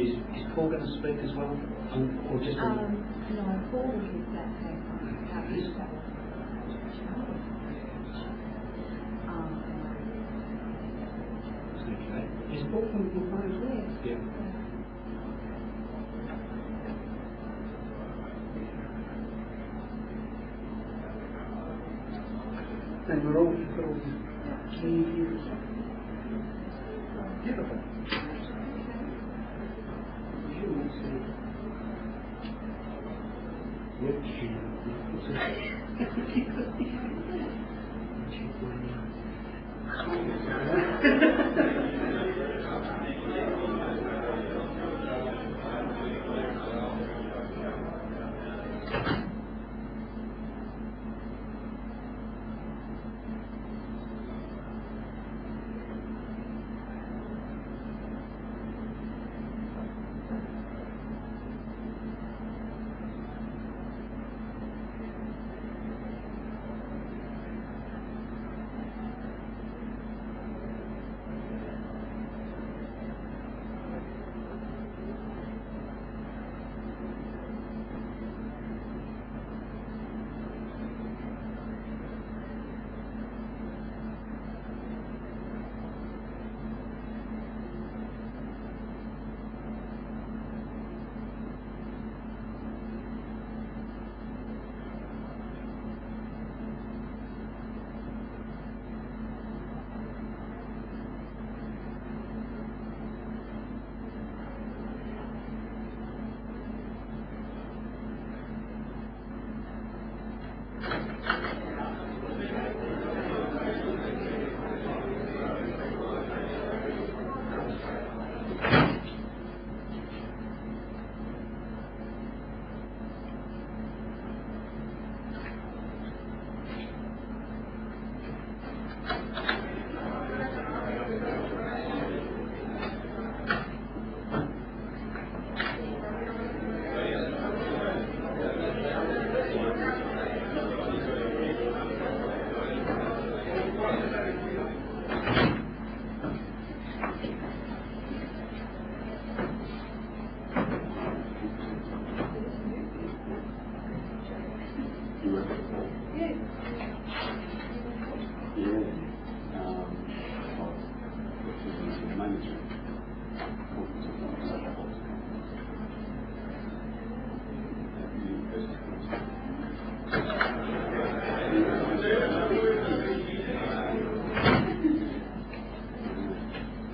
is Paul going to speak as well? Or just no, Paul will give that paper. Yes. Okay. Is Paul from the phone? Yes. Yeah. And we're all beautiful.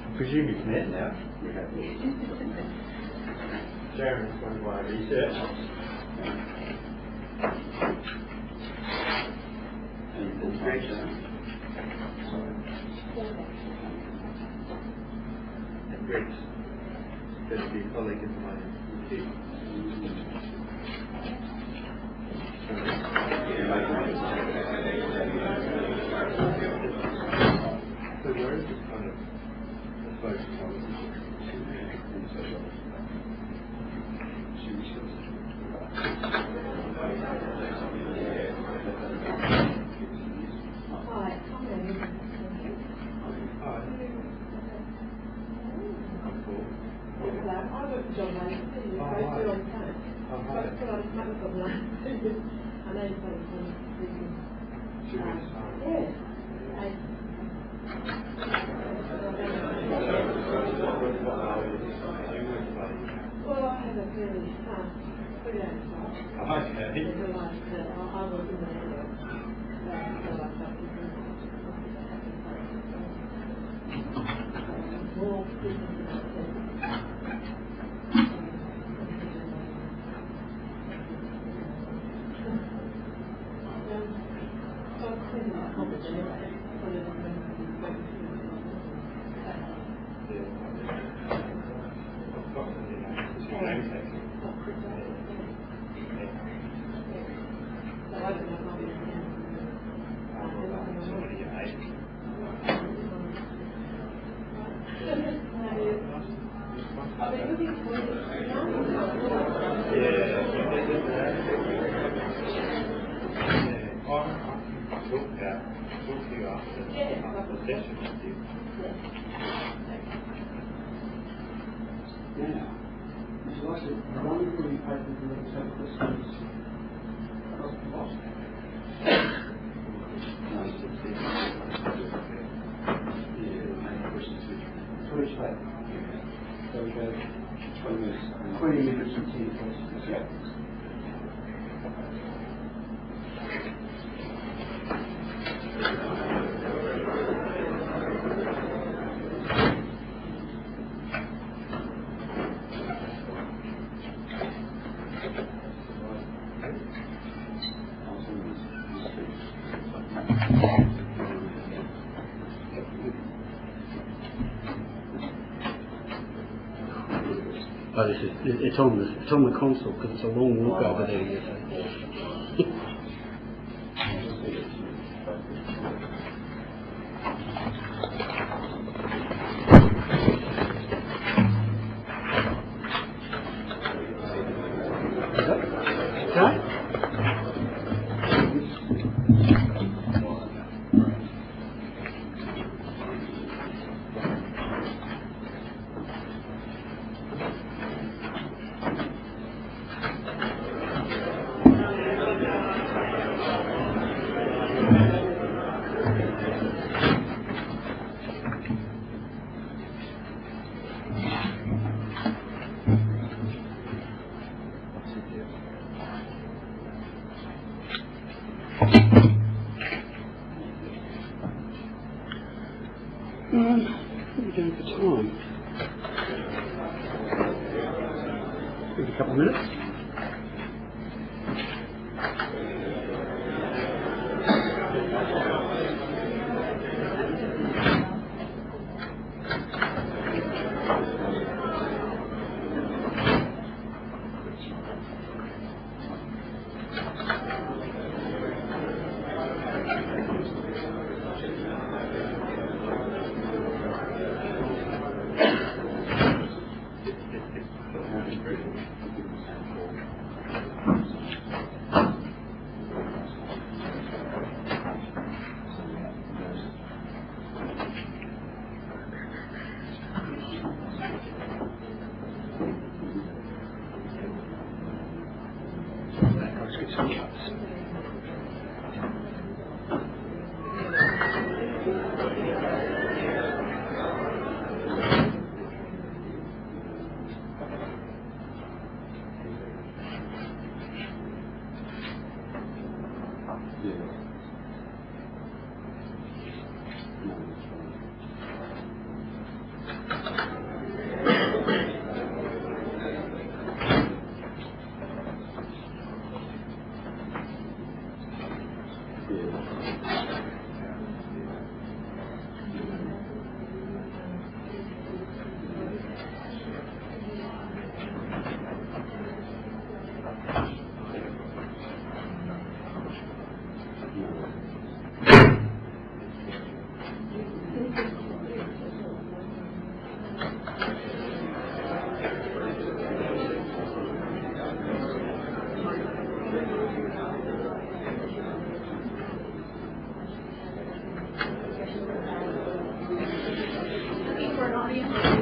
I presume you've met now. Sharon is one of my research. And Greg's going to be a colleague of mine. So where is this kind of the focus on? So we go 20 minutes and 10 questions. Yeah. Oh, it's on the console because it's a long walk over there. You see. What are we doing for time? Maybe a couple of minutes.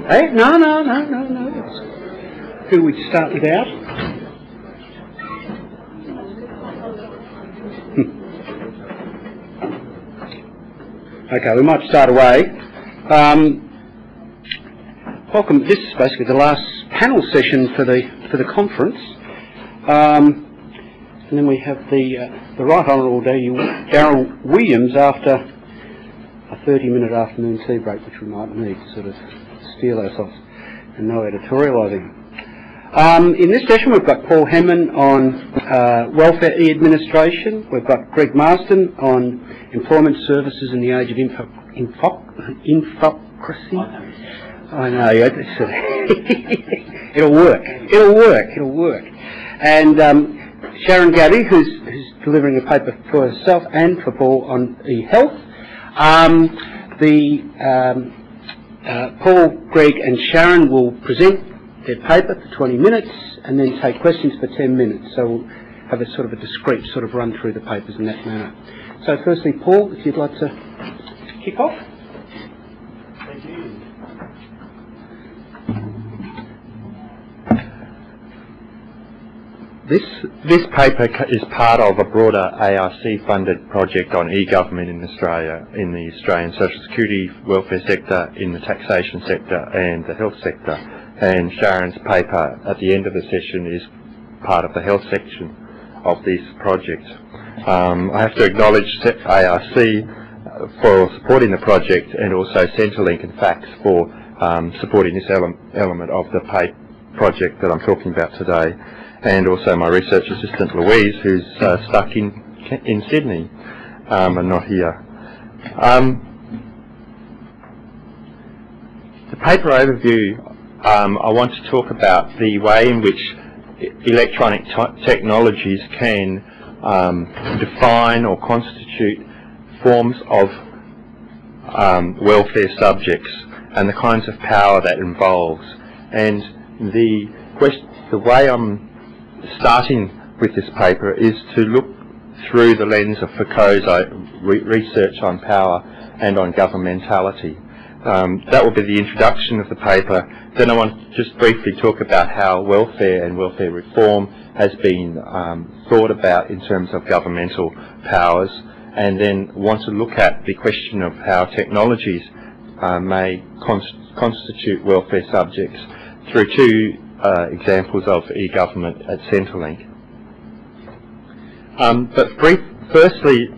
Hey, no. Who we start without? Okay, we might start away. Welcome. This is basically the last panel session for the conference, and then we have the Right Honourable Darryl Williams after a 30-minute afternoon tea break, which we might need to sort of steel ourselves and no editorialising. In this session we've got Paul Henman on welfare e-administration, we've got Greg Marston on employment services in the age of infocracy. I know, it'll work. And Sharon Gaby, who's delivering a paper for herself and for Paul on e-health. Paul, Greg and Sharon will present their paper for 20 minutes and then take questions for 10 minutes. So we'll have a sort of a discrete sort of run through the papers in that manner. So firstly, Paul, if you'd like to kick off. Thank you. This paper is part of a broader ARC-funded project on e-government in Australia, in the Australian social security welfare sector, in the taxation sector and the health sector. And Sharon's paper at the end of the session is part of the health section of this project. I have to acknowledge ARC for supporting the project, and also Centrelink and FACTS for supporting this element of the project that I'm talking about today, and also my research assistant Louise, who's stuck in Sydney and not here. The paper overview, I want to talk about the way in which electronic technologies can define or constitute forms of welfare subjects and the kinds of power that involves. And the way I'm starting with this paper is to look through the lens of Foucault's research on power and on governmentality. That will be the introduction of the paper. Then I want to just briefly talk about how welfare and welfare reform has been thought about in terms of governmental powers, and then want to look at the question of how technologies may constitute welfare subjects through two examples of e-government at Centrelink. But firstly,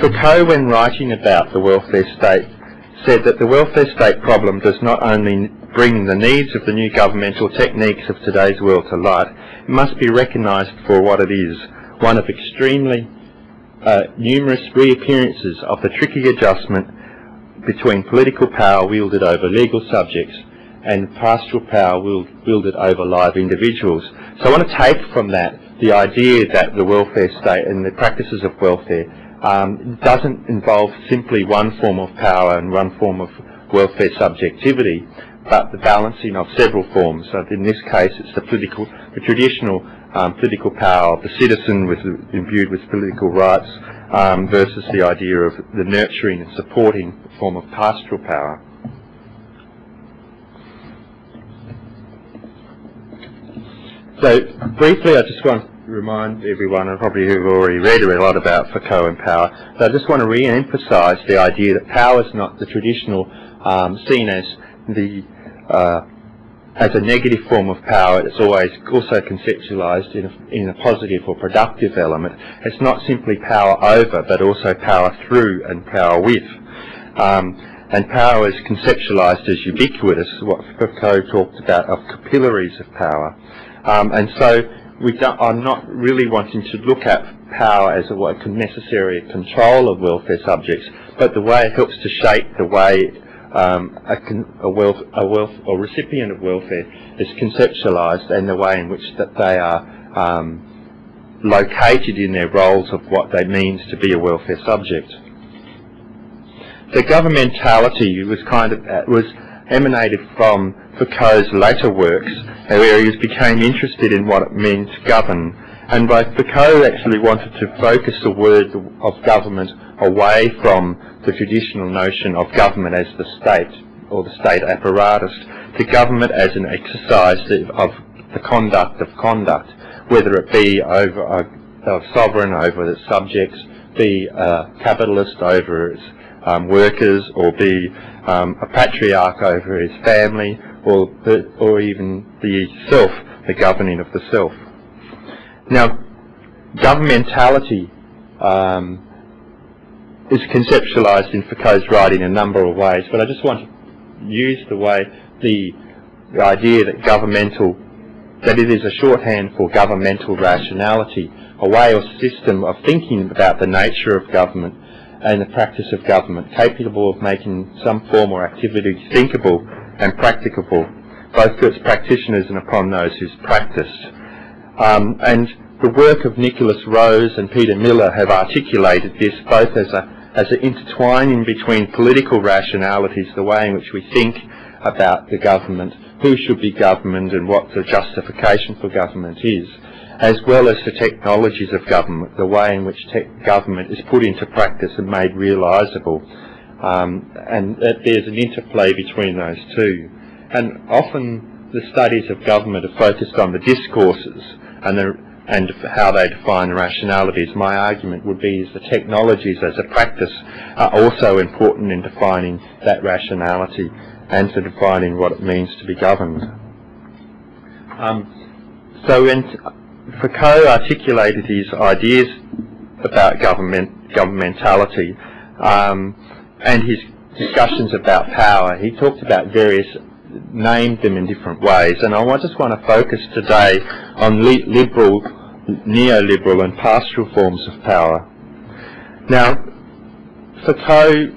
Foucault, when writing about the welfare state, said that the welfare state problem does not only bring the needs of the new governmental techniques of today's world to light, it must be recognised for what it is, one of extremely numerous reappearances of the tricky adjustment between political power wielded over legal subjects and pastoral power wielded over live individuals. So I want to take from that the idea that the welfare state and the practices of welfare doesn't involve simply one form of power and one form of welfare subjectivity, but the balancing of several forms. So in this case, it's the traditional political power of the citizen imbued with political rights versus the idea of the nurturing and supporting form of pastoral power. So briefly, I just want to remind everyone, and probably who've already read a lot about Foucault and power, so I just want to re-emphasise the idea that power is not the traditional seen as a negative form of power. It's always also conceptualised in a positive or productive element. It's not simply power over, but also power through and power with. And power is conceptualised as ubiquitous, what Foucault talked about of capillaries of power. And so I'm not really wanting to look at power as a necessary control of welfare subjects, but the way it helps to shape the way a recipient of welfare is conceptualised, and the way in which that they are located in their roles of what they means to be a welfare subject. So governmentality was emanated from Foucault's later works, where he became interested in what it means to govern. And both Foucault actually wanted to focus the word of government away from the traditional notion of government as the state or the state apparatus, to government as an exercise of the conduct of conduct, whether it be over a sovereign over its subjects, be a capitalist over its workers, or be a patriarch over his family, or even the self, the governing of the self. Now, governmentality is conceptualised in Foucault's writing in a number of ways, but I just want to use the idea that that it is a shorthand for governmental rationality, a way or system of thinking about the nature of government and the practice of government, capable of making some form or activity thinkable and practicable, both to its practitioners and upon those who's practiced. And the work of Nicholas Rose and Peter Miller have articulated this both as an intertwining between political rationalities, the way in which we think about the government, who should be government and what the justification for government is, as well as the technologies of government, the way in which government is put into practice and made realisable, and that there's an interplay between those two. And often the studies of government are focused on the discourses and how they define rationalities. My argument would be is the technologies as a practice are also important in defining that rationality and for defining what it means to be governed. So when Foucault articulated his ideas about governmentality and his discussions about power, he talked about named them in different ways, and I just want to focus today on liberal, neoliberal and pastoral forms of power. Now, Foucault,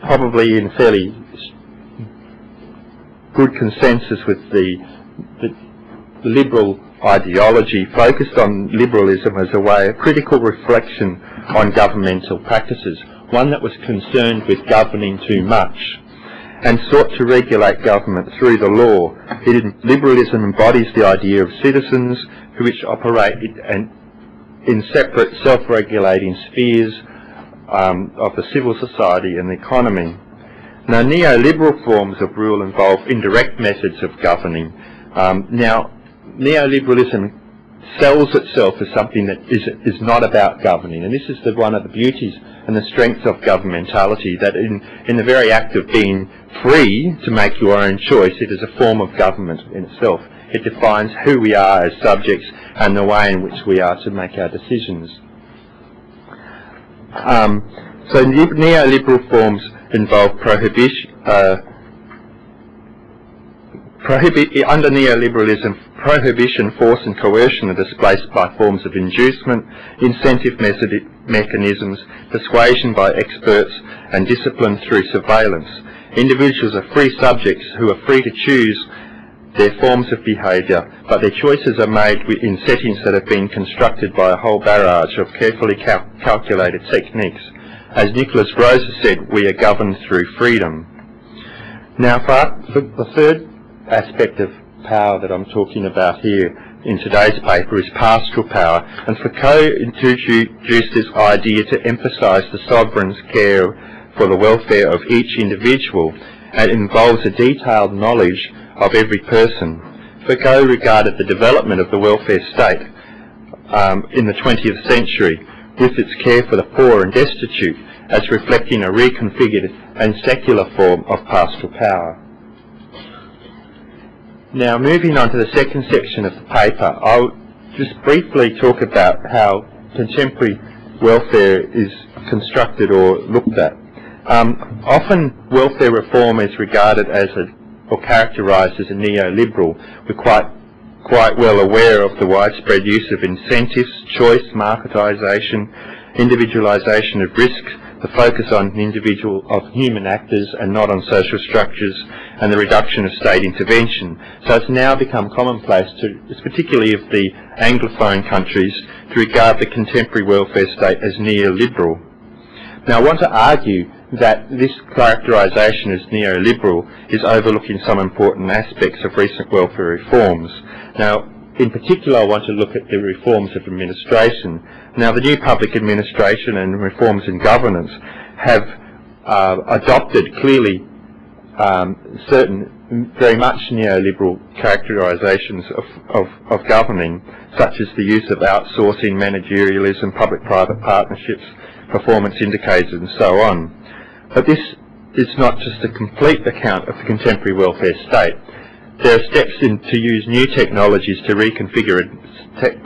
probably in fairly good consensus with the liberal ideology, focused on liberalism as a way of critical reflection on governmental practices, one that was concerned with governing too much and sought to regulate government through the law. Liberalism embodies the idea of citizens which operate in separate self-regulating spheres of the civil society and the economy. Now, neoliberal forms of rule involve indirect methods of governing. Now, neoliberalism sells itself as something that is not about governing, and this is one of the beauties and the strengths of governmentality, that in the very act of being free to make your own choice, it is a form of government in itself. It defines who we are as subjects and the way in which we are to make our decisions. So neoliberal forms involve prohibition. Under neoliberalism, prohibition, force and coercion are displaced by forms of inducement, incentive mechanisms, persuasion by experts and discipline through surveillance. Individuals are free subjects who are free to choose their forms of behaviour, but their choices are made in settings that have been constructed by a whole barrage of carefully calculated techniques. As Nicholas Rosa said, we are governed through freedom. Now, for the third aspect of power that I'm talking about here in today's paper is pastoral power, and Foucault introduced this idea to emphasise the sovereign's care for the welfare of each individual, and it involves a detailed knowledge of every person. Foucault regarded the development of the welfare state in the 20th century, with its care for the poor and destitute, as reflecting a reconfigured and secular form of pastoral power. Now, moving on to the second section of the paper, I'll just briefly talk about how contemporary welfare is constructed or looked at. Often welfare reform is regarded as or characterised as a neoliberal. We're quite well aware of the widespread use of incentives, choice, marketisation, individualisation of risks, the focus on human actors and not on social structures, and the reduction of state intervention. So it's now become commonplace, particularly of the Anglophone countries, to regard the contemporary welfare state as neoliberal. Now, I want to argue that this characterisation as neoliberal is overlooking some important aspects of recent welfare reforms. Now, in particular, I want to look at the reforms of administration. Now, the new public administration and reforms in governance have adopted clearly certain very much neoliberal characterisations of governing, such as the use of outsourcing, managerialism, public-private partnerships, performance indicators and so on. But this is not just a complete account of the contemporary welfare state. There are steps to use new technologies to reconfigure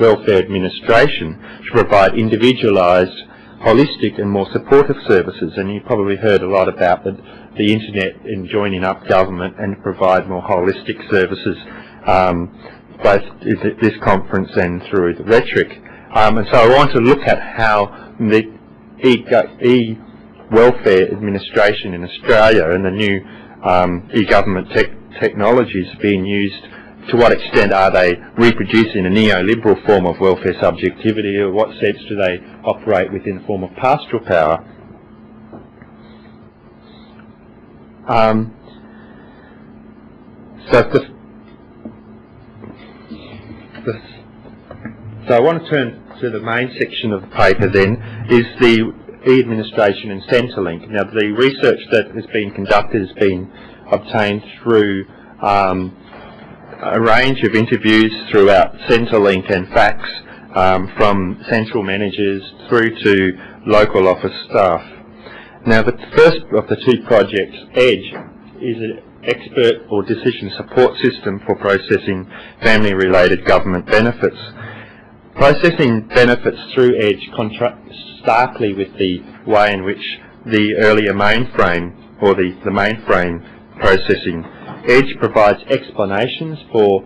welfare administration to provide individualised, holistic and more supportive services, and you probably heard a lot about the internet in joining up government and provide more holistic services, both at this conference and through the rhetoric. And so I want to look at how the e-welfare administration in Australia and the new e-government technologies being used. To what extent are they reproducing a neoliberal form of welfare subjectivity, or what sense do they operate within a form of pastoral power? So I want to turn to the main section of the paper then, is the e-administration and Centrelink. Now, the research that has been conducted has been obtained through a range of interviews throughout Centrelink and fax from central managers through to local office staff. Now, the first of the two projects, EDGE, is an expert or decision support system for processing family-related government benefits. Processing benefits through EDGE contrasts starkly with the way in which the earlier mainframe, or the mainframe processing. EDGE provides explanations for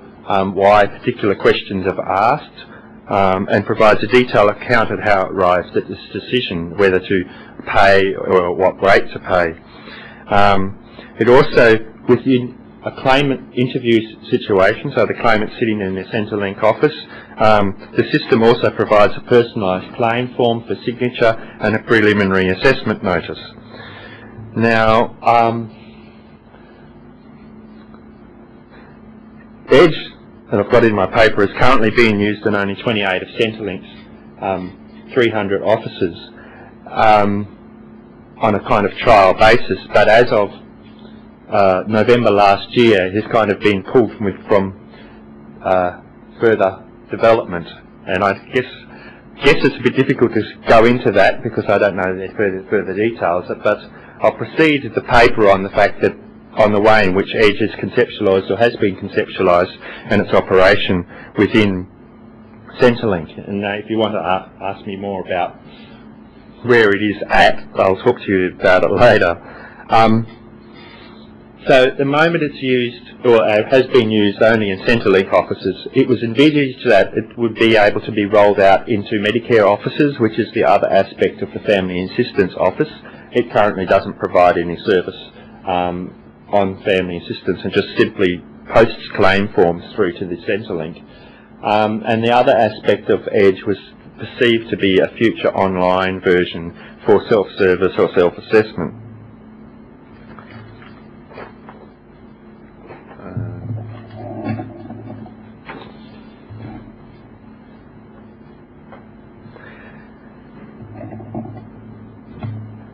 why particular questions are asked, and provides a detailed account of how it arrived at this decision, whether to pay or what rate to pay. It also, within a claimant interview situation, so the claimant sitting in their Centrelink office, the system also provides a personalised claim form for signature and a preliminary assessment notice. Now, EDGE, that I've got in my paper, is currently being used in only 28 of Centrelink's 300 offices on a kind of trial basis, but as of November last year, it has kind of been pulled from further development, and I guess it's a bit difficult to go into that because I don't know the further details, but I'll proceed with the paper on the fact that on the way in which EDGE is conceptualised or has been conceptualised and its operation within Centrelink. And if you want to ask me more about where it is at, I'll talk to you about it later. So at the moment it's used, or has been used only in Centrelink offices. It was envisaged that it would be able to be rolled out into Medicare offices, which is the other aspect of the Family Assistance Office. It currently doesn't provide any service on family assistance and just simply posts claim forms through to the Centrelink. And the other aspect of EDGE was perceived to be a future online version for self-service or self-assessment.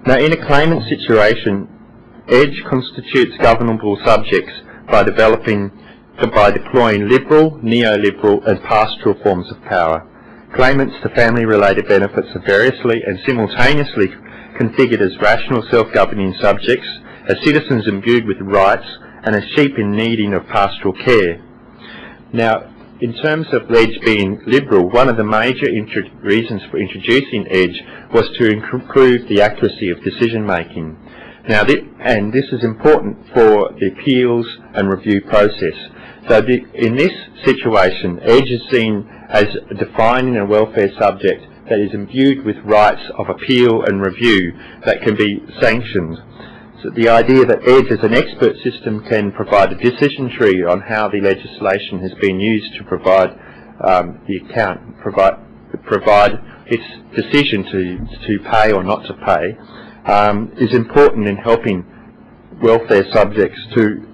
Now, in a claimant situation, EDGE constitutes governable subjects by deploying liberal, neoliberal and pastoral forms of power. Claimants to family-related benefits are variously and simultaneously configured as rational self-governing subjects, as citizens imbued with rights, and as sheep in needing of pastoral care. Now, in terms of EDGE being liberal, one of the major reasons for introducing EDGE was to improve the accuracy of decision-making. Now, this is important for the appeals and review process. So in this situation, EDGE is seen as defining a welfare subject that is imbued with rights of appeal and review that can be sanctioned. So the idea that EDGE as an expert system can provide a decision tree on how the legislation has been used to provide provide its decision to pay or not to pay, is important in helping welfare subjects to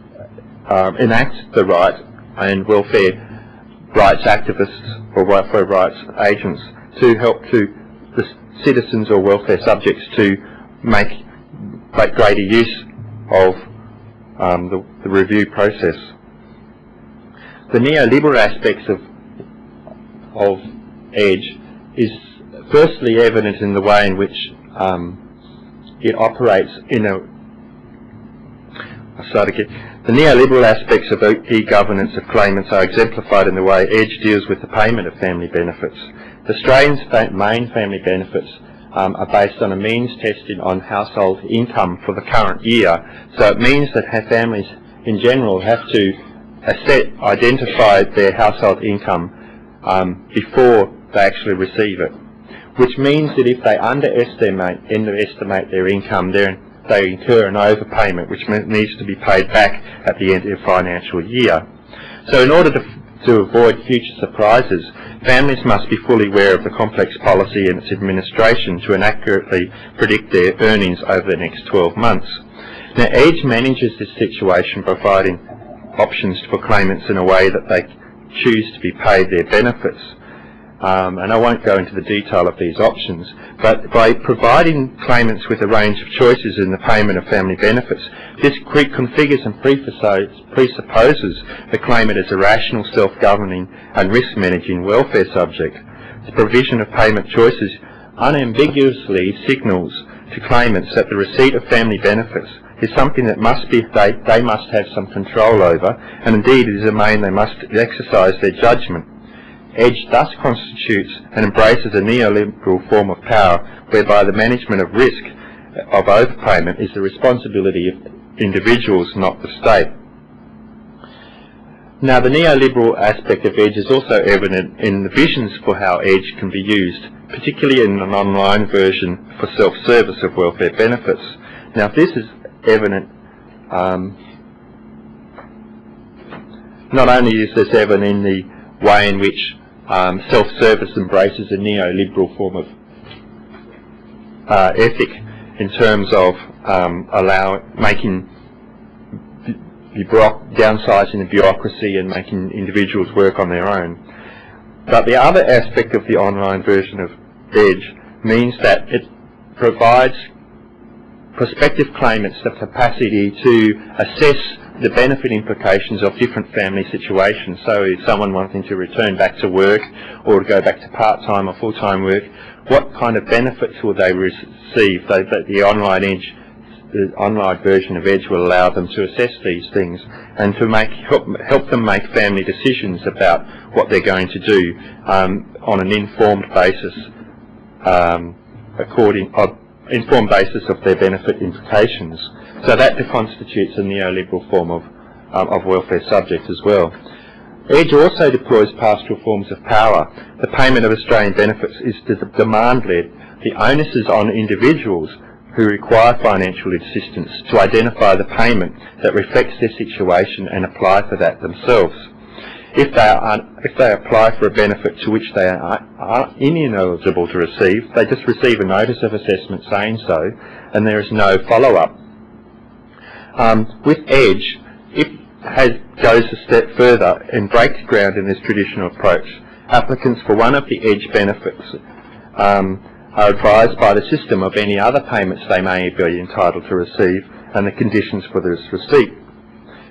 enact the right, and welfare rights activists or welfare rights agents to help to the citizens or welfare subjects to make greater use of the review process. The neoliberal aspects of EDGE is firstly evident in the way in which it operates in a... The neoliberal aspects of e-governance of claimants are exemplified in the way EDGE deals with the payment of family benefits. The Australians' main family benefits are based on a means tested on household income for the current year. So it means that families in general have to identify their household income before they actually receive it, which means that if they underestimate their income, they incur an overpayment which needs to be paid back at the end of the financial year. So in order to avoid future surprises, families must be fully aware of the complex policy and its administration to accurately predict their earnings over the next 12 months. Now, EDGE manages this situation, providing options for claimants in a way that they choose to be paid their benefits. and I won't go into the detail of these options, but by providing claimants with a range of choices in the payment of family benefits, this configures and presupposes the claimant as a rational, self-governing and risk-managing welfare subject. The provision of payment choices unambiguously signals to claimants that the receipt of family benefits is something that they must have some control over, and indeed it is a domain they must exercise their judgment. EDGE thus constitutes and embraces a neoliberal form of power whereby the management of risk of overpayment is the responsibility of individuals, not the state. Now, the neoliberal aspect of EDGE is also evident in the visions for how EDGE can be used, particularly in an online version for self-service of welfare benefits. Now, this is evident, not only is this evident in the way in which self-service embraces a neoliberal form of ethic in terms of downsizing the bureaucracy and making individuals work on their own. But the other aspect of the online version of EDGE means that it provides prospective claimants the capacity to assess the benefit implications of different family situations. So if someone wanting to return back to work or to go back to part-time or full-time work, what kind of benefits will they receive? The online version of EDGE will allow them to assess these things and to help them make family decisions about what they're going to do on an informed basis, informed basis of their benefit implications. So that constitutes a neoliberal form of welfare subject as well. EDGE also deploys pastoral forms of power. The payment of Australian benefits is demand-led. The onus is on individuals who require financial assistance to identify the payment that reflects their situation and apply for that themselves. If they apply for a benefit to which they are ineligible to receive, they just receive a notice of assessment saying so, and there is no follow-up. With EDGE, it goes a step further and breaks ground in this traditional approach. Applicants for one of the EDGE benefits are advised by the system of any other payments they may be entitled to receive and the conditions for this receipt.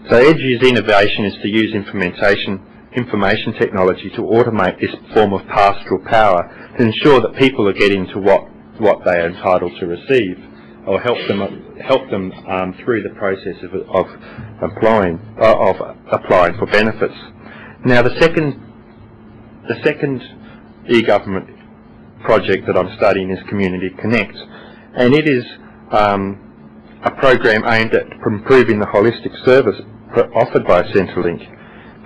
So EDGE's innovation is to use information technology to automate this form of pastoral power to ensure that people are getting to what they are entitled to receive, or help them through the process of applying for benefits. Now, the second e-government project that I'm studying is Community Connect, and it is a program aimed at improving the holistic service offered by Centrelink.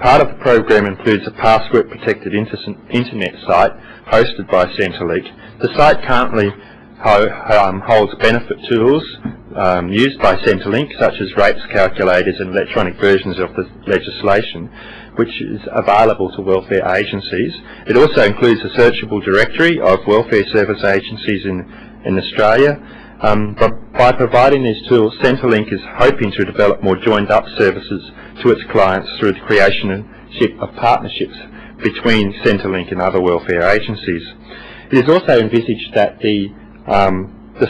Part of the program includes a password-protected internet site hosted by Centrelink. The site currently holds benefit tools used by Centrelink, such as rates calculators and electronic versions of the legislation, which is available to welfare agencies. It also includes a searchable directory of welfare service agencies in Australia. But by providing these tools, Centrelink is hoping to develop more joined-up services to its clients through the creation of partnerships between Centrelink and other welfare agencies. It is also envisaged that the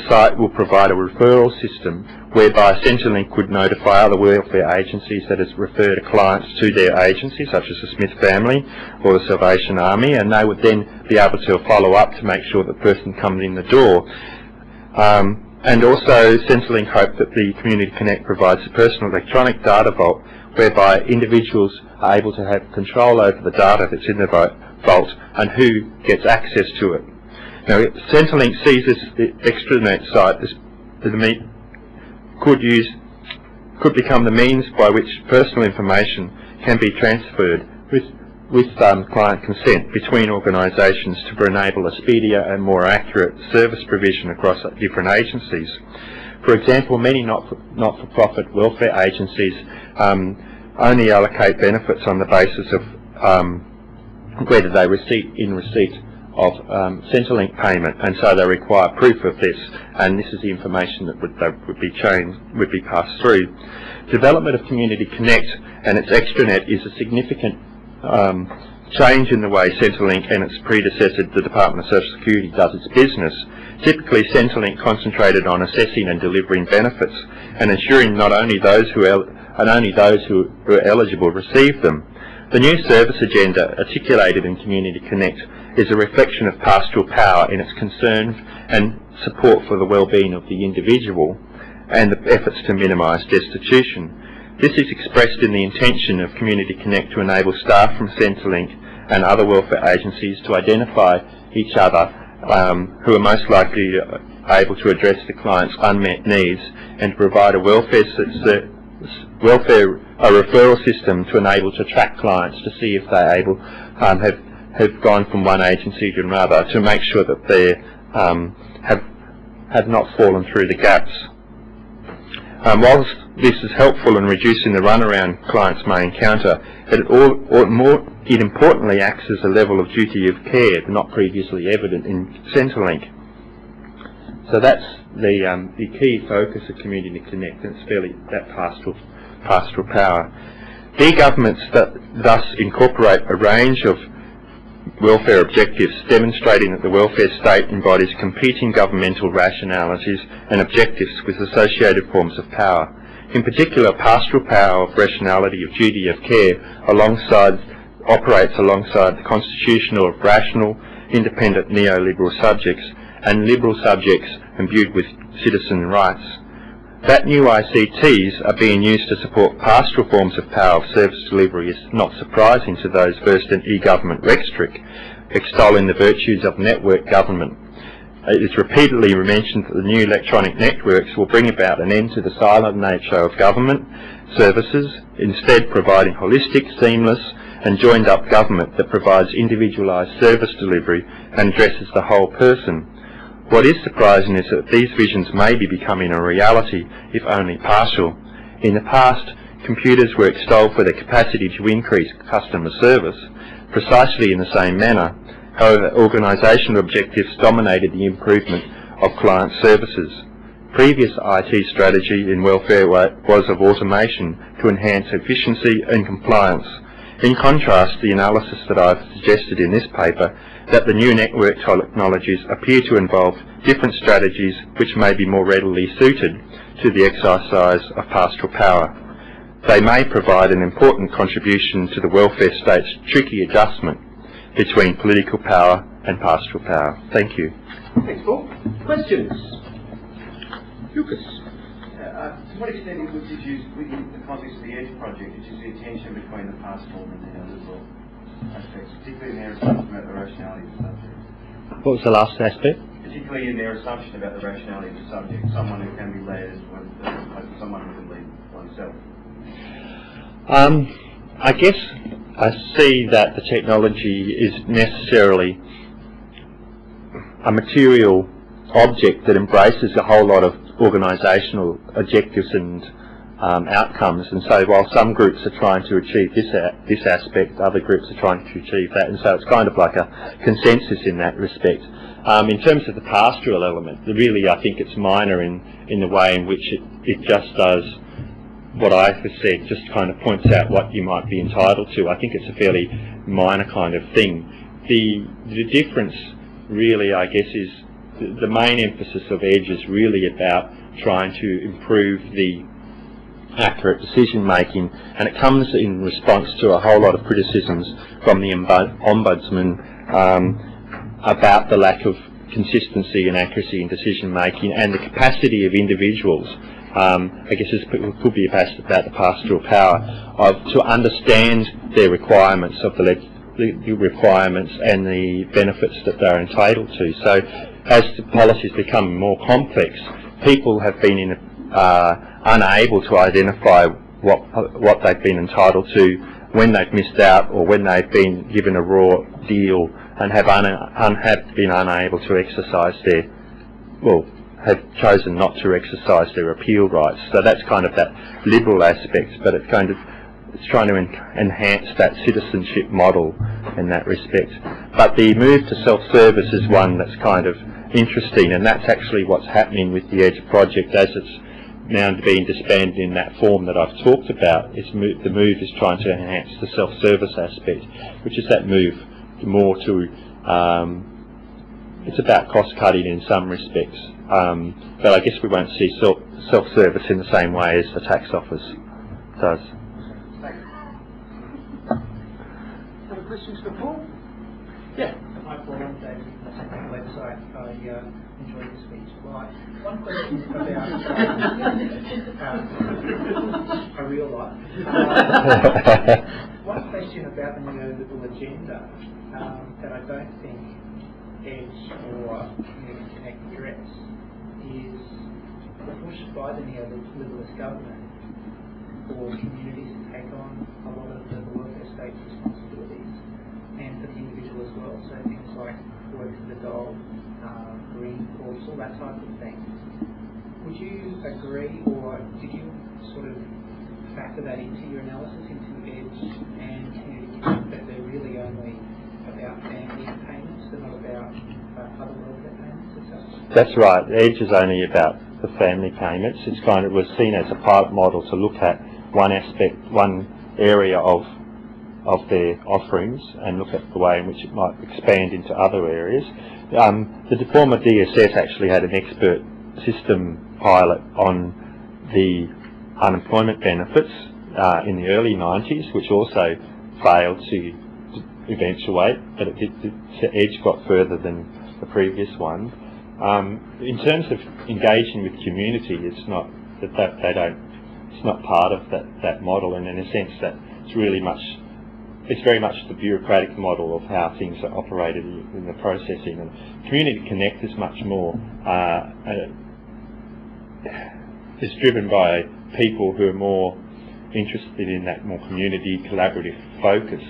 site will provide a referral system whereby Centrelink could notify other welfare agencies that has referred clients to their agency, such as the Smith family or the Salvation Army, and they would then be able to follow up to make sure the person comes in the door. And also, Centrelink hope that the Community Connect provides a personal electronic data vault whereby individuals are able to have control over the data that's in the vault and who gets access to it. Now, Centrelink sees this extranet site as could become the means by which personal information can be transferred with client consent between organisations to enable a speedier and more accurate service provision across different agencies. For example, many not-for-profit welfare agencies only allocate benefits on the basis of whether they in receipt of Centrelink payment, and so they require proof of this, and this is the information that would be passed through. Development of Community Connect and its extranet is a significant change in the way Centrelink and its predecessor, the Department of Social Security, does its business. Typically, Centrelink concentrated on assessing and delivering benefits and ensuring not only those who were eligible receive them. The new service agenda articulated in Community Connect is a reflection of pastoral power in its concern and support for the well-being of the individual and the efforts to minimise destitution. This is expressed in the intention of Community Connect to enable staff from Centrelink and other welfare agencies to identify each other who are most likely able to address the client's unmet needs and to provide a referral system to enable to track clients to see if they're able have gone from one agency to another, to make sure that they have not fallen through the gaps. Whilst this is helpful in reducing the runaround clients may encounter, it importantly acts as a level of duty of care not previously evident in Centrelink. So that's the key focus of Community Connect, and it's fairly that pastoral power. E-governments that thus incorporate a range of welfare objectives, demonstrating that the welfare state embodies competing governmental rationalities and objectives with associated forms of power. In particular, pastoral power of rationality of duty of care operates alongside the constitutional of rational, independent neoliberal subjects and liberal subjects imbued with citizen rights. That new ICTs are being used to support pastoral forms of power of service delivery is not surprising to those versed in e-government rhetoric, extolling the virtues of network government. It is repeatedly mentioned that the new electronic networks will bring about an end to the silent nature of government services, instead providing holistic, seamless and joined up government that provides individualised service delivery and addresses the whole person. What is surprising is that these visions may be becoming a reality, if only partial. In the past, computers were extolled for their capacity to increase customer service, precisely in the same manner. However, organisational objectives dominated the improvement of client services. Previous IT strategy in welfare was of automation to enhance efficiency and compliance. In contrast, the analysis that I've suggested in this paper, that the new network technologies appear to involve different strategies which may be more readily suited to the exercise of pastoral power. They may provide an important contribution to the welfare state's tricky adjustment between political power and pastoral power. Thank you. Thanks, Paul. Questions? Lucas. To what extent would you use, within the context of the EDGE project, did you see a tension between the pastoral and the neoliberal aspects, particularly in their assumption about the rationality of the subject? What was the last aspect? Particularly in their assumption about the rationality of the subject, someone who can be led as opposed to someone who can lead oneself. I guess I see that the technology is necessarily a material object that embraces a whole lot of organisational objectives and outcomes, and so while some groups are trying to achieve this aspect, other groups are trying to achieve that, and so it's kind of like a consensus in that respect. In terms of the pastoral element, really I think it's minor in the way in which it just does what I have said, just kind of points out what you might be entitled to. I think it's a fairly minor kind of thing. The difference really, I guess, is the main emphasis of EDGE is really about trying to improve the accurate decision making, and it comes in response to a whole lot of criticisms from the Ombudsman about the lack of consistency and accuracy in decision making and the capacity of individuals. I guess this could be about the pastoral power to understand their requirements of the requirements and the benefits that they're entitled to. So as the policies become more complex, people have been unable to identify what they've been entitled to, when they've missed out, or when they've been given a raw deal and have been unable to exercise have chosen not to exercise their appeal rights. So that's kind of that liberal aspect, but it's trying to enhance that citizenship model in that respect. But the move to self-service is one that's kind of interesting, and that's actually what's happening with the EDGE project as it's now being disbanded in that form that I've talked about, is the move is trying to enhance the self-service aspect, which is that move more to, it's about cost cutting in some respects, but I guess we won't see self-service in the same way as the tax office does. Other questions for Paul? Yeah. Hi Paul, I'm Gaby. I checked on the website. I enjoyed the speech a lot. One question about a real lot. One question about the neoliberal agenda that I don't think Edge or Community Connect address is the push by the neoliberalist government for communities to take on a lot of the welfare state's responsibilities, and for the individual as well. So things like work for the dog, green course, all that type of thing. Would you agree, or did you sort of factor that into your analysis into Edge and Community Connect, that they're really only about family payments, they're not about other welfare payments as such? That's right. Edge is only about the family payments. It's kind of was seen as a pilot model to look at one aspect, one area of their offerings, and look at the way in which it might expand into other areas. The former DSS actually had an expert system pilot on the unemployment benefits in the early 90s, which also failed to eventuate, but Edge got further than the previous one. In terms of engaging with community, it's not it's not part of that model, and in a sense that it's very much the bureaucratic model of how things are operated in the processing. And Community Connect is much more is driven by people who are more interested in that more community collaborative focus.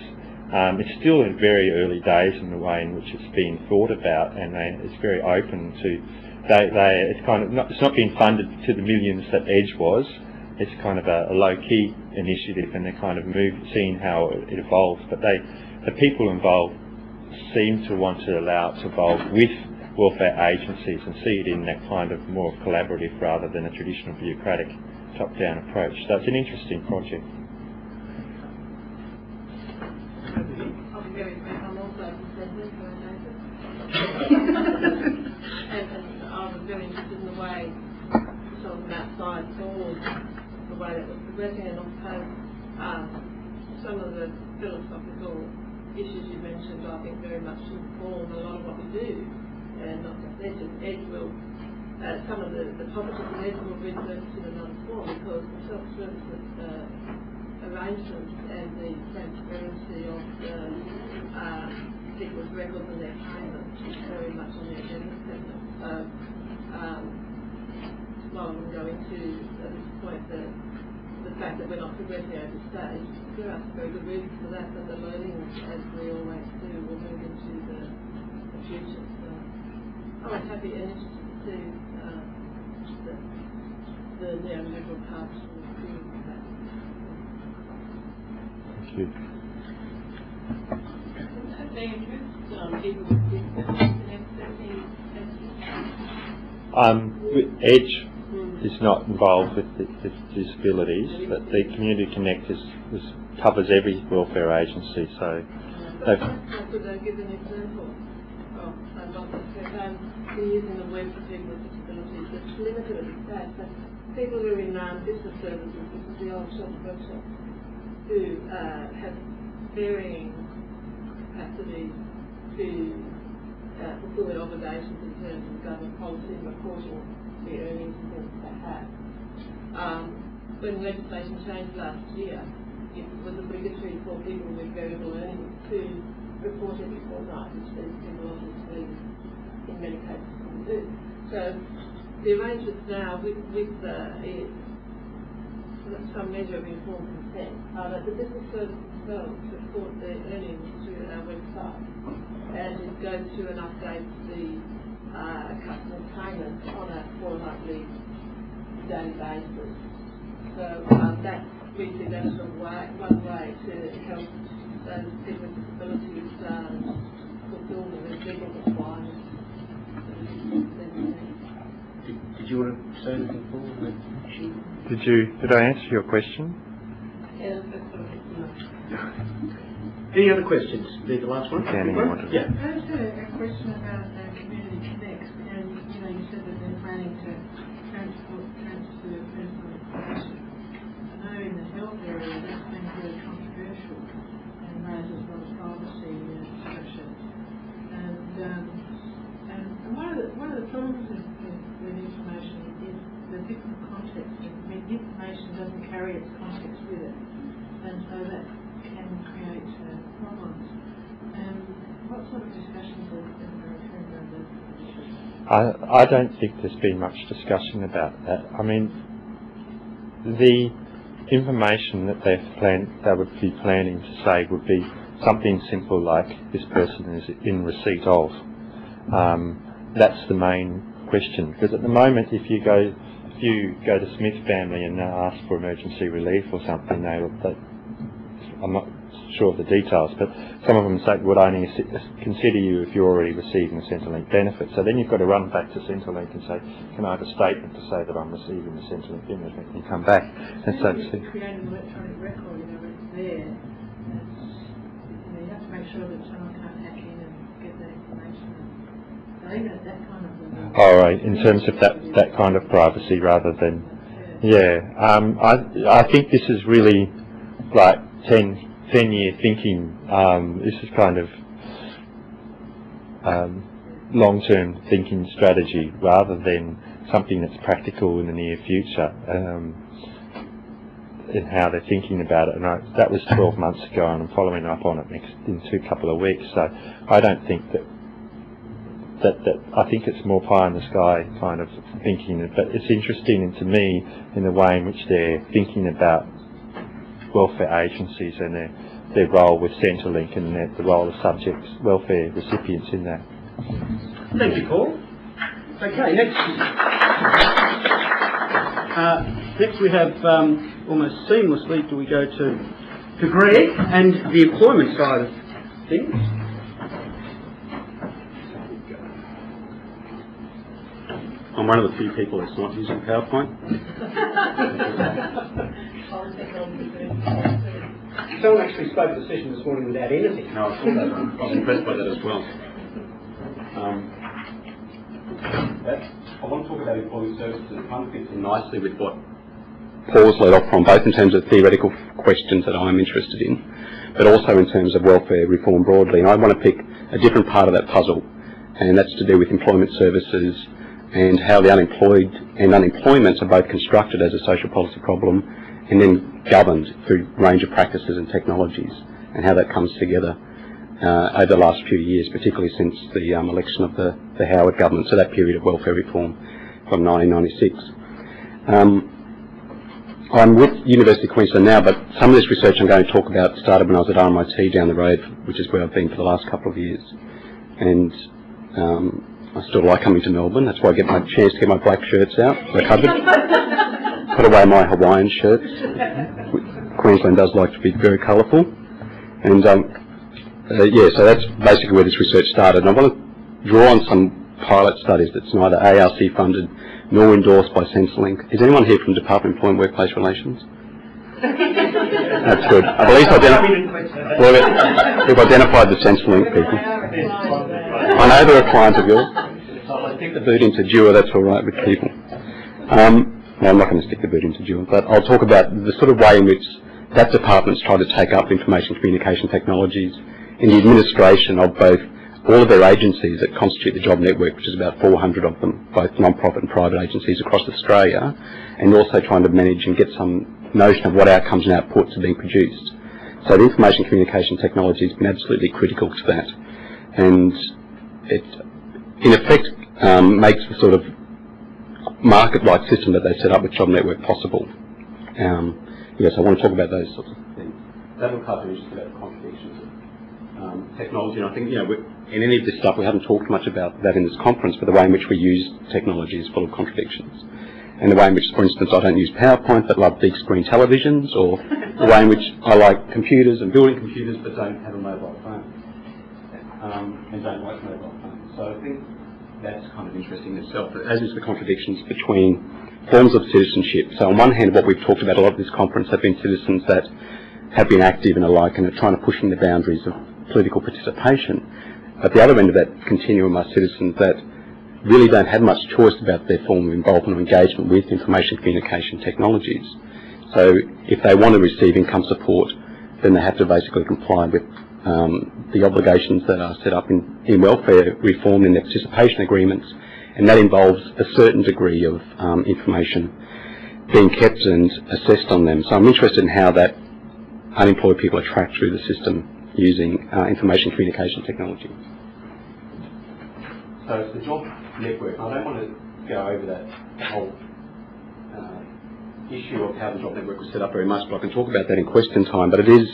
It's still in very early days in the way in which it's being thought about, and it's very open to. It's not being funded to the millions that Edge was. It's kind of a low-key initiative, and they're kind of seeing how it evolves. But the people involved seem to want to allow it to evolve with welfare agencies and see it in that kind of more collaborative rather than a traditional bureaucratic top-down approach. So it's an interesting project. I'm also a president for and I was very interested in the way sort of outside saw the way that was progressing, and also some of the philosophical issues you mentioned I think very much inform a lot of what we do, and not just Edge will some of the topics of Edge will be researched in another form, because the self-service arrangements and the transparency of the people's records and their payments is very much on the agenda segment. So rather than go into at this point the fact that we're not progressing at this stage, there are very good reasons for that, but the learning, as we always do, will move into the future. So I was happy and interested to see the neoliberal parts of that. Thank you. Edge is not involved with the disabilities, but the Community Connect covers every welfare agency. So could I give an example of using the web for people with disabilities? It's limited at this stage, but people who are in business services, this is the old shop workshop, who have varying capacity to fulfil their obligations in terms of government policy and reporting the earnings and things they have. When legislation changed last year, it was obligatory for people with variable earnings to report every fortnight, which these people obviously in many cases can do. So the arrangements now with some measure of informed consent are that the business services themselves report their earnings through our website, and it goes through and updates the customer payments on a fortnightly daily basis. So that we see that's one way to help those people with disabilities fulfill their legal requirements. Did you want to say anything, Paul? Did I answer your question? Yeah, that's what I think. Any other questions? Be the last one. Danny wanted to. Yeah. I just had a question about Community Connect, and you said that they're planning to transfer personal information. I know in the health area that's been very controversial and raises a lot of privacy discussions. And one of the problems with information is the different context. I mean, information doesn't carry its context with it, and so that can create problems. What sort of discussions are occurring around that? I don't think there's been much discussion about that. I mean, the information that they would be planning to say would be something simple like this person is in receipt of. That's the main question, because at the moment if you go to Smith family and ask for emergency relief or something, I'm not sure of the details, but some of them say would only consider you if you're already receiving the Centrelink benefit. So then you've got to run back to Centrelink and say, can I have a statement to say that I'm receiving the Centrelink benefit, and come back. And so create an electronic record, it's there. You have to make sure that someone can't hack in and get that information. So even at that kind of level. all right, in terms of that kind of privacy rather than, I think this is really like 10-year thinking. This is kind of long-term thinking strategy rather than something that's practical in the near future in how they're thinking about it. And that was 12 months ago, and I'm following up on it in a couple of weeks. So I don't think that I think it's more pie in the sky kind of thinking. But it's interesting to me in the way in which they're thinking about welfare agencies and their role with Centrelink and the role of subjects, welfare recipients in that. Thank you, Paul. Okay, next we have almost seamlessly do we go to Greg and the employment side of things. I'm one of the few people that's not using PowerPoint. Someone actually spoke at the session this morning without anything. No, I saw that. I was impressed by that as well. I want to talk about employment services. It kind of fits in nicely with what Paul's led off from, both in terms of theoretical questions that I'm interested in, but also in terms of welfare reform broadly. And I want to pick a different part of that puzzle, and that's to do with employment services and how the unemployed and unemployment are both constructed as a social policy problem and then governed through a range of practices and technologies, and how that comes together over the last few years, particularly since the election of the Howard government, so that period of welfare reform from 1996. I'm with University of Queensland now, but some of this research I'm going to talk about started when I was at RMIT down the road, which is where I've been for the last couple of years. And I still like coming to Melbourne. That's why I get my chance to get my black shirts out, the cupboard. Put away my Hawaiian shirts. Queensland does like to be very colourful. And so that's basically where this research started. And I want to draw on some pilot studies that's neither ARC funded nor endorsed by Centrelink. Is anyone here from the Department of Employment and Workplace Relations? That's good. I've at least we've identified the Centrelink people. I know they're a client of yours. I'll stick the boot into Dewar, that's all right with people. No, I'm not going to stick the boot into Dewar, but I'll talk about the sort of way in which that department's tried to take up information communication technologies in the administration of both all of their agencies that constitute the job network, which is about 400 of them, both non-profit and private agencies across Australia, and also trying to manage and get some notion of what outcomes and outputs are being produced. So the information communication technology has been absolutely critical to that, and it, in effect, makes the sort of market-like system that they set up with Job Network possible. Yes, I want to talk about those sorts of things. That will cover just about the contradictions of technology, and I think, in any of this stuff, we haven't talked much about that in this conference, but the way in which we use technology is full of contradictions. And the way in which, for instance, I don't use PowerPoint but love big screen televisions, or the way in which I like computers and building computers but don't have a mobile phone, and don't like mobile phones. So I think that's kind of interesting in itself, as is the contradictions between forms of citizenship. So on one hand, what we've talked about a lot of this conference have been citizens that have been active and alike and are trying to push in the boundaries of political participation. At the other end of that continuum are citizens that really don't have much choice about their form of involvement or engagement with information communication technologies. So if they want to receive income support, then they have to basically comply with the obligations that are set up in welfare reform in their participation agreements, and that involves a certain degree of information being kept and assessed on them. So I'm interested in how that unemployed people are tracked through the system using information communication technology. So it's the job network. I don't want to go over that whole issue of how the job network was set up very much, but I can talk about that in question time. But it is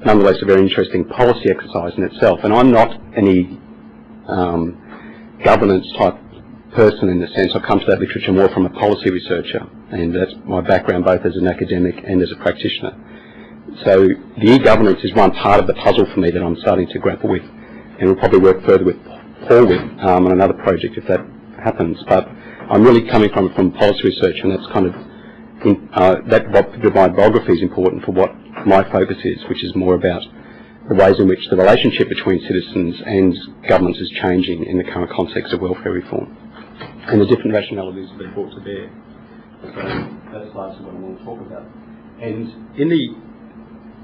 nonetheless a very interesting policy exercise in itself. And I'm not any governance type person in the sense. I've come to that literature more from a policy researcher, and that's my background both as an academic and as a practitioner. So the e-governance is one part of the puzzle for me that I'm starting to grapple with, and we'll probably work further with Paul with on another project if that happens. But I'm really coming from policy research, and that's kind of my biography is important for what my focus is, which is more about the ways in which the relationship between citizens and governments is changing in the current context of welfare reform, and the different rationalities that are brought to bear. So that's largely what I want to talk about. And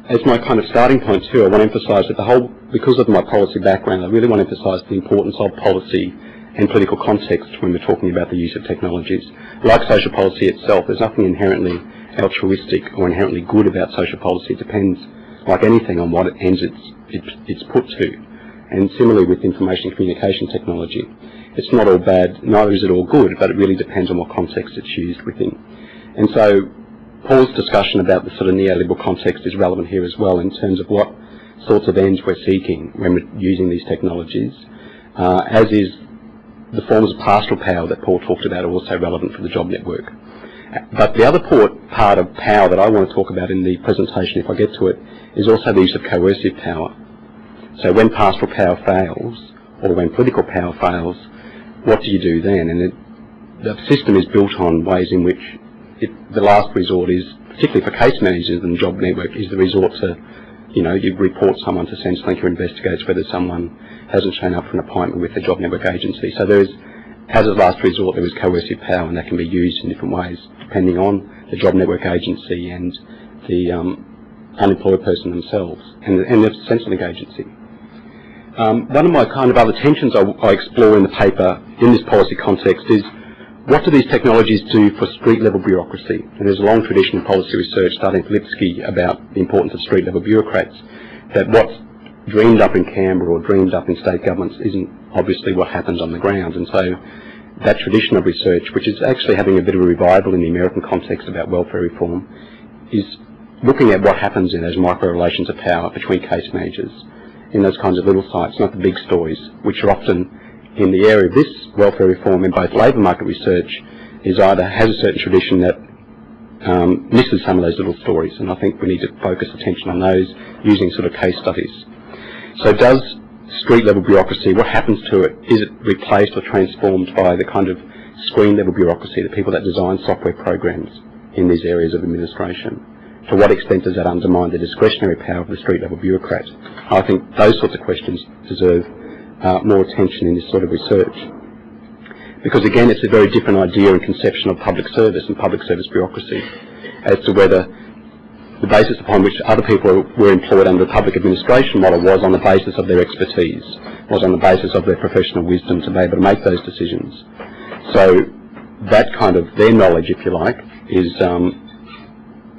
as my kind of starting point too, I want to emphasise that because of my policy background, I really want to emphasise the importance of policy and political context when we're talking about the use of technologies. Like social policy itself, there's nothing inherently altruistic or inherently good about social policy. It depends, like anything, on what ends it's put to. And similarly with information communication technology, it's not all bad, neither is it all good, but it really depends on what context it's used within. And so Paul's discussion about the sort of neoliberal context is relevant here as well in terms of what sorts of ends we're seeking when we're using these technologies, as is the forms of pastoral power that Paul talked about are also relevant for the job network. But the other part of power that I want to talk about in the presentation, if I get to it, is also the use of coercive power. So when pastoral power fails, or when political power fails, what do you do then? And the system is built on ways in which the last resort is, particularly for case managers and the job network, is the resort to, you report someone to Centrelink who investigates whether someone hasn't shown up for an appointment with the job network agency. So there is, as a last resort, there is coercive power, and that can be used in different ways depending on the job network agency and the unemployed person themselves and the Centrelink agency. One of my kind of other tensions I explore in the paper in this policy context is, what do these technologies do for street-level bureaucracy? And there's a long tradition in policy research, starting with Lipsky, about the importance of street-level bureaucrats, that what's dreamed up in Canberra or dreamed up in state governments isn't obviously what happens on the ground. And so that tradition of research, which is actually having a bit of a revival in the American context about welfare reform, is looking at what happens in those micro-relations of power between case managers in those kinds of little sites, not the big stories, which are often in the area of this welfare reform in both labour market research is either has a certain tradition that misses some of those little stories, and I think we need to focus attention on those using sort of case studies. So does street-level bureaucracy, what happens to it? Is it replaced or transformed by the kind of screen-level bureaucracy, the people that design software programs in these areas of administration? To what extent does that undermine the discretionary power of the street-level bureaucrat? I think those sorts of questions deserve more attention in this sort of research. Because again, it's a very different idea and conception of public service and public service bureaucracy as to whether the basis upon which other people were employed under the public administration model was on the basis of their expertise, was on the basis of their professional wisdom to be able to make those decisions. So that kind of their knowledge, if you like, is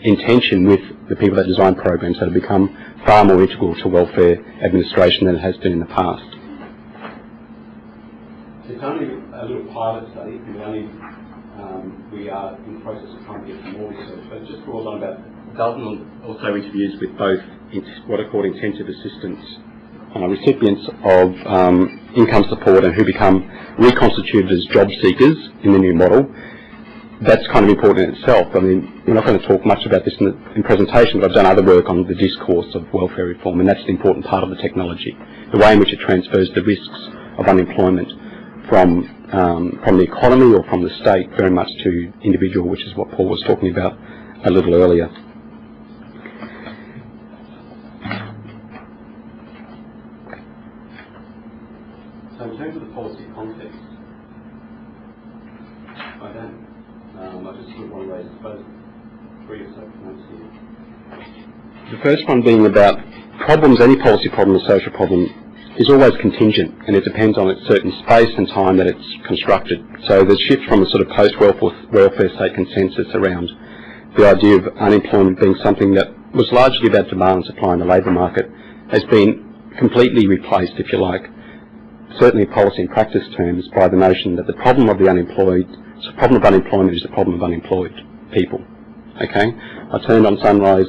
in tension with the people that design programs that have become far more integral to welfare administration than it has been in the past. It's only a little pilot study, and we are in the process of trying to get some more research, but it just draws on about a dozen or so interviews with both what are called intensive assistance recipients of income support and who become reconstituted as job seekers in the new model. That's kind of important in itself. I mean, we're not going to talk much about this in presentation, but I've done other work on the discourse of welfare reform, and that's an important part of the technology, the way in which it transfers the risks of unemployment from the economy or from the state very much to individual, which is what Paul was talking about a little earlier. So in terms of the policy context, I just sort of want to raise, I suppose, 3 or so points here. The first one being about problems, any policy problem or social problem is always contingent, and it depends on a certain space and time that it's constructed. So the shift from a sort of post-welfare state consensus around the idea of unemployment being something that was largely about demand and supply in the labour market has been completely replaced, if you like, certainly in policy and practice terms, by the notion that the problem of the unemployed, the problem of unemployment is the problem of unemployed people. Okay? I turned on Sunrise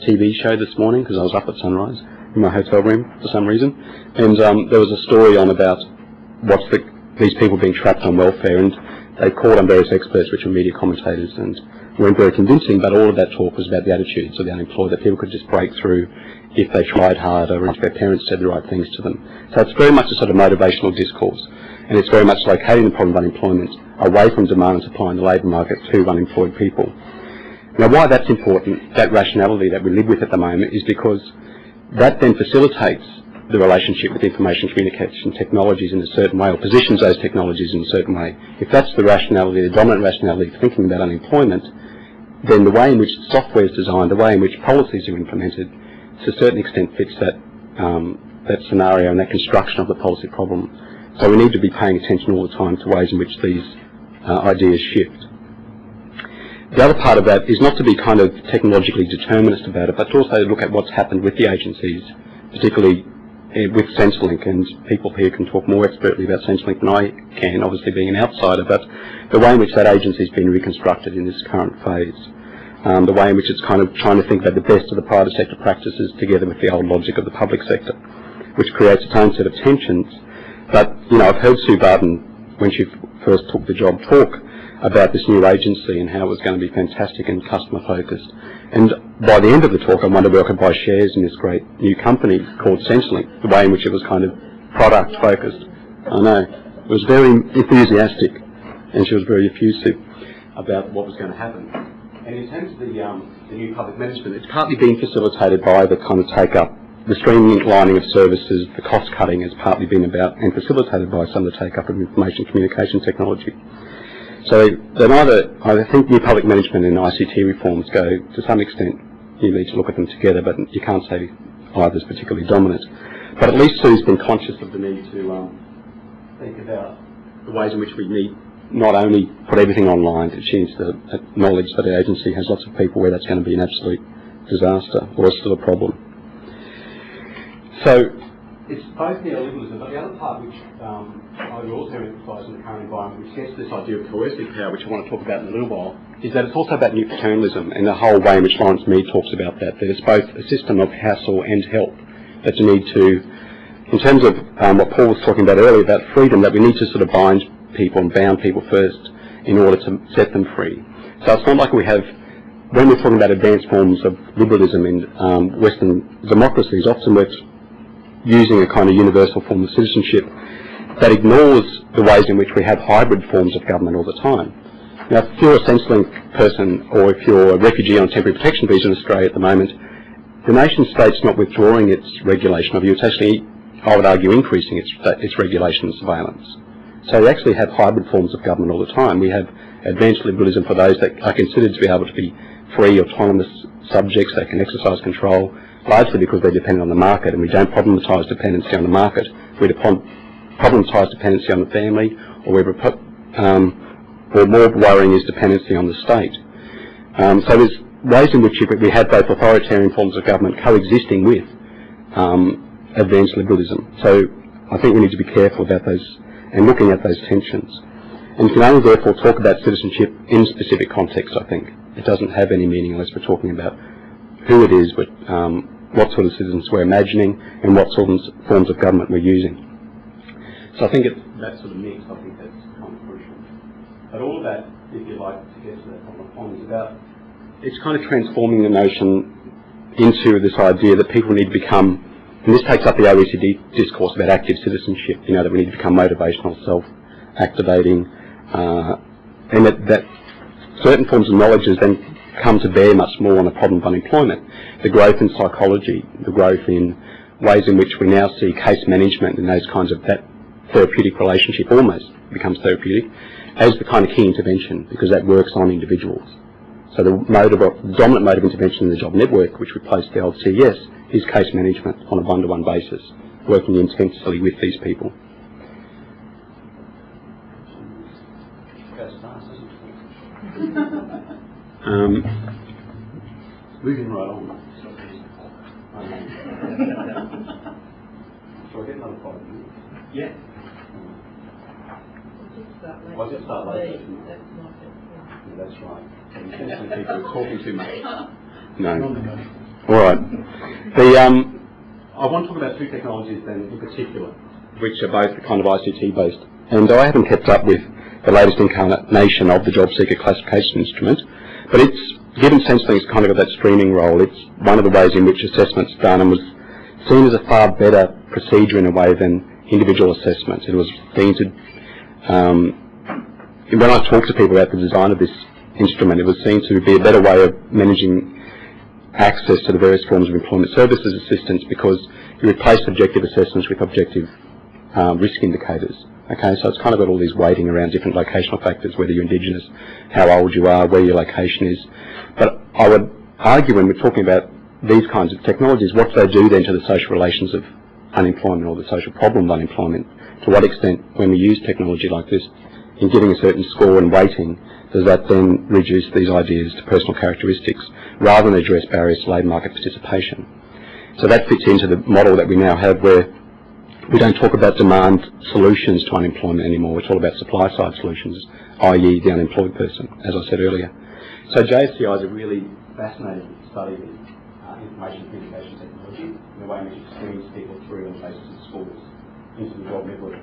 TV show this morning because I was up at Sunrise in my hotel room for some reason, and there was a story on about these people being trapped on welfare, and they called on various experts, which were media commentators, and weren't very convincing, but all of that talk was about the attitudes of the unemployed, that people could just break through if they tried harder or if their parents said the right things to them. So it's very much a sort of motivational discourse, and it's very much locating the problem of unemployment away from demand and supply in the labour market to unemployed people. Now, why that's important, that rationality that we live with at the moment, is because that then facilitates the relationship with information communication technologies in a certain way, or positions those technologies in a certain way. If that's the rationality, the dominant rationality of thinking about unemployment, then the way in which software is designed, the way in which policies are implemented, to a certain extent fits that scenario and that construction of the policy problem. So we need to be paying attention all the time to ways in which these ideas shift. The other part of that is not to be kind of technologically determinist about it, but to also look at what's happened with the agencies, particularly with Centrelink, and people here can talk more expertly about Centrelink than I can, obviously being an outsider, but the way in which that agency has been reconstructed in this current phase, the way in which it's kind of trying to think about the best of the private sector practices together with the old logic of the public sector, which creates its own set of tensions. But, you know, I've heard Sue Barton, when she first took the job, talk about this new agency and how it was going to be fantastic and customer focused. And by the end of the talk, I wondered where I could buy shares in this great new company called Centrelink, the way in which it was kind of product focused. I know. It was very enthusiastic, and she was very effusive about what was going to happen. And in terms of the new public management, it's partly been facilitated by the kind of take-up, the streamlining of services, the cost cutting has partly been about and facilitated by some of the take-up of information communication technology. So I think new public management and ICT reforms go, to some extent, you need to look at them together, but you can't say either is particularly dominant. But at least Sue's been conscious of the need to think about the ways in which we need not only put everything online, but she needs to acknowledge that the agency has lots of people where that's going to be an absolute disaster, or still a problem. So it's both neoliberalism, but the other part which I would also emphasise in the current environment, which gets this idea of coercive power, which I want to talk about in a little while, is that it's also about new paternalism and the whole way in which Lawrence Mead talks about that it's both a system of hassle and help that you need to, in terms of what Paul was talking about earlier about freedom, that we need to sort of bind people and bound people first in order to set them free. So it's not like we have, when we're talking about advanced forms of liberalism in Western democracies, often we're using a kind of universal form of citizenship that ignores the ways in which we have hybrid forms of government all the time. Now, if you're a Centrelink person or if you're a refugee on a temporary protection visa in Australia at the moment, the nation-state's not withdrawing its regulation of you. It's actually, I would argue, increasing its regulation and surveillance. So we actually have hybrid forms of government all the time. We have advanced liberalism for those that are considered to be able to be free, autonomous subjects that can exercise control, largely because they're dependent on the market, and we don't problematise dependency on the market. We problematise dependency on the family, or more worrying is dependency on the state. So there's ways in which we have both authoritarian forms of government coexisting with advanced liberalism. So I think we need to be careful about those and looking at those tensions. And you can only therefore talk about citizenship in specific contexts, I think. It doesn't have any meaning unless we're talking about who it is, but what sort of citizens we're imagining and what sort of forms of government we're using. So I think it's that sort of mix, I think that's kind of crucial. But all of that, if you like, to get to that kind of point, is about, it's kind of transforming the notion into this idea that people need to become, and this takes up the OECD discourse about active citizenship, you know, that we need to become motivational, activating, and that certain forms of knowledge has then come to bear much more on the problem of unemployment. The growth in psychology, the growth in ways in which we now see case management and those kinds of, that therapeutic relationship almost becomes therapeutic, as the kind of key intervention, because that works on individuals. So the dominant mode of intervention in the job network, which replaced the old CES, is case management on a one-to-one basis, working intensely with these people. Moving right on. Shall I get another 5 minutes? Yeah. I'll just start later. Yeah, that's right. Intentionally people are talking too much. No. All right. I want to talk about two technologies then in particular, which are both kind of ICT based. And I haven't kept up with the latest incarnation of the job seeker classification instrument, but it's, given Centrelink's kind of got that streaming role, it's one of the ways in which assessment's done and was seen as a far better procedure in a way than individual assessments. It was seen to, when I talked to people about the design of this instrument, it was seen to be a better way of managing access to the various forms of employment services assistance, because you replace objective assessments with objective risk indicators. Okay, so it's kind of got all these weighting around different locational factors, whether you're Indigenous, how old you are, where your location is. But I would argue when we're talking about these kinds of technologies, what do they do then to the social relations of unemployment or the social problem of unemployment? To what extent, when we use technology like this, in giving a certain score and weighting, does that then reduce these ideas to personal characteristics rather than address barriers to labour market participation? So that fits into the model that we now have, where we don't talk about demand solutions to unemployment anymore. We talk about supply side solutions, i.e. the unemployed person, as I said earlier. So JSCI is a really fascinating study of information and communication technology in the way in which it screens people through on the basis of scores into the job network.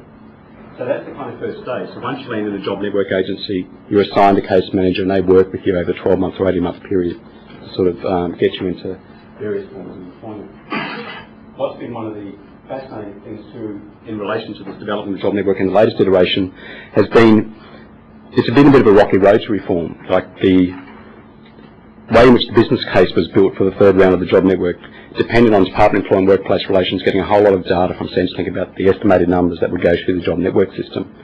So that's the kind of first stage. So once you land in a job network agency, you're assigned a case manager and they work with you over a 12-month or 18-month period to sort of get you into various forms of employment. What's been one of the fascinating things too in relation to this development of the job network in the latest iteration has been, it's been a bit of a rocky road to reform. Like the way in which the business case was built for the third round of the job network depended on Department of Employment and Workplace Relations getting a whole lot of data from Centrelink about the estimated numbers that would go through the job network system.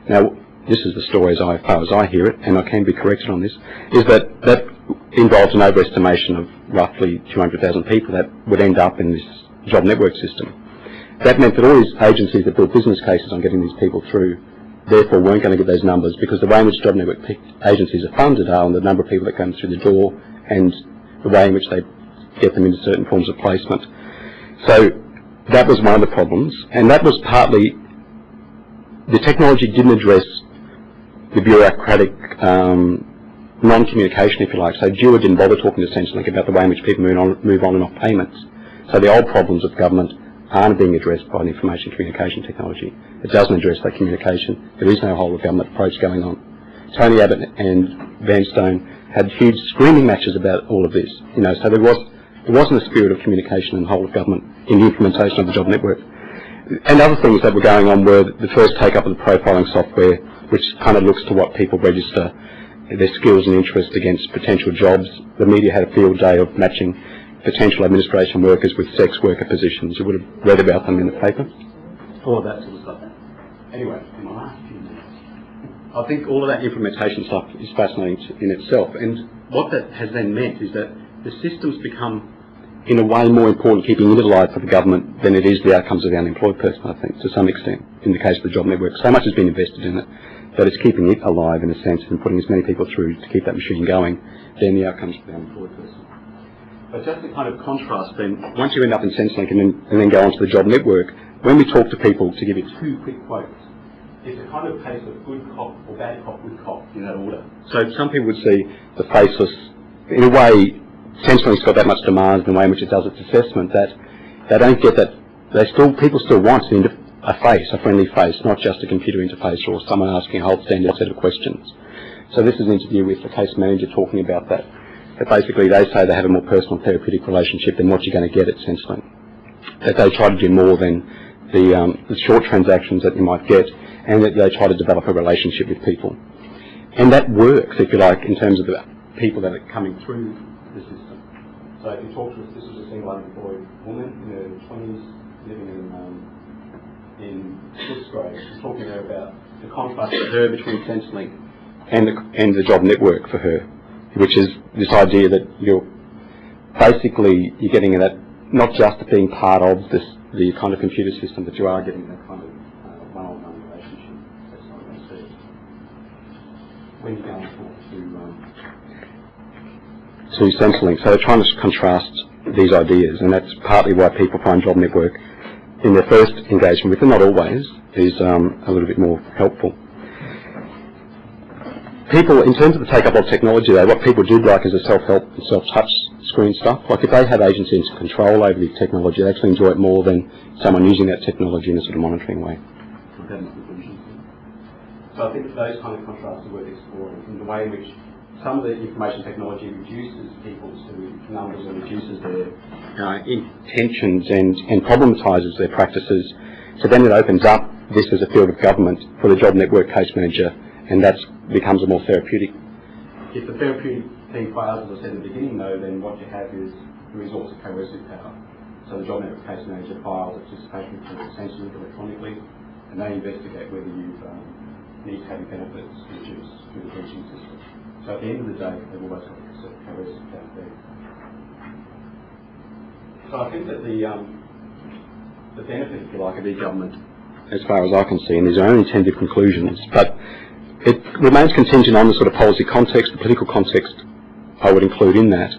Now, this is the story as far as I hear it, and I can be corrected on this, is that that involves an overestimation of roughly 200,000 people that would end up in this job network system. That meant that all these agencies that built business cases on getting these people through therefore weren't going to get those numbers, because the way in which job network agencies are funded are on the number of people that come through the door and the way in which they get them into certain forms of placement. So that was one of the problems, and that was partly, the technology didn't address the bureaucratic non-communication, if you like. So DUA didn't bother talking to Centrelink about the way in which people move on and off payments. So the old problems of government aren't being addressed by the information communication technology. It doesn't address that communication. There is no whole of government approach going on. Tony Abbott and Vanstone had huge screaming matches about all of this. You know, so there wasn't a spirit of communication and whole of government in the implementation of the job network. And other things that were going on were the first take-up of the profiling software, which kind of looks to what people register their skills and interests against potential jobs. The media had a field day of matching potential administration workers with sex worker positions. You would have read about them in the paper. All of that sort of stuff. Anyway, in my last few minutes, I think all of that implementation stuff is fascinating in itself. And what that has then meant is that the systems become, in a way, more important keeping it alive for the government than it is the outcomes of the unemployed person, I think, to some extent, in the case of the job network. So much has been invested in it that it's keeping it alive, in a sense, and putting as many people through to keep that machine going than the outcomes for the unemployed person. But just to kind of contrast then, once you end up in Centrelink and then go on to the job network, when we talk to people, to give you two quick quotes, it's a kind of case of good cop or bad cop, good cop in that order. So some people would see the faceless, in a way, Centrelink's got that much demand in the way in which it does its assessment that they don't get that, people still want a face, a friendly face, not just a computer interface or someone asking a whole standard set of questions. So this is an interview with the case manager talking about that. That basically they say they have a more personal therapeutic relationship than what you're going to get at Centrelink. That they try to do more than the short transactions that you might get, and that they try to develop a relationship with people. And that works, if you like, in terms of the people that are coming through the system. So if you talk to this is a single unemployed woman in her 20s living in Footscray. She's talking to her about the contrast for her between Centrelink and the job network for her, which is this idea that you're getting that not just being part of the kind of computer system, but you are getting that kind of one-on-one relationship. That's what I'm going to say. When you go and talk to Centrelink, so they're trying to contrast these ideas, and that's partly why people find Job Network in their first engagement with them, not always, is a little bit more helpful. People, in terms of the take-up of technology though, what people do like is the self-help and self-touch screen stuff. Like if they have agency and control over the technology, they actually enjoy it more than someone using that technology in a sort of monitoring way. So I think that those kind of contrasts are worth exploring in the way in which some of the information technology reduces people's numbers and reduces their intentions and problematises their practices. So then it opens up this as a field of government for the Job Network case manager, and that becomes a more therapeutic. If the therapeutic thing fails, as I said in the beginning though, then what you have is the resource of coercive power. So the Job Network case manager files a participation report essentially electronically, and they investigate whether you've need to have benefits, which is through the pension system. So at the end of the day, they've always got a coercive power there. So I think that the benefit, if you like, of e-government, as far as I can see, and these are only tentative conclusions, but it remains contingent on the sort of policy context, the political context I would include in that.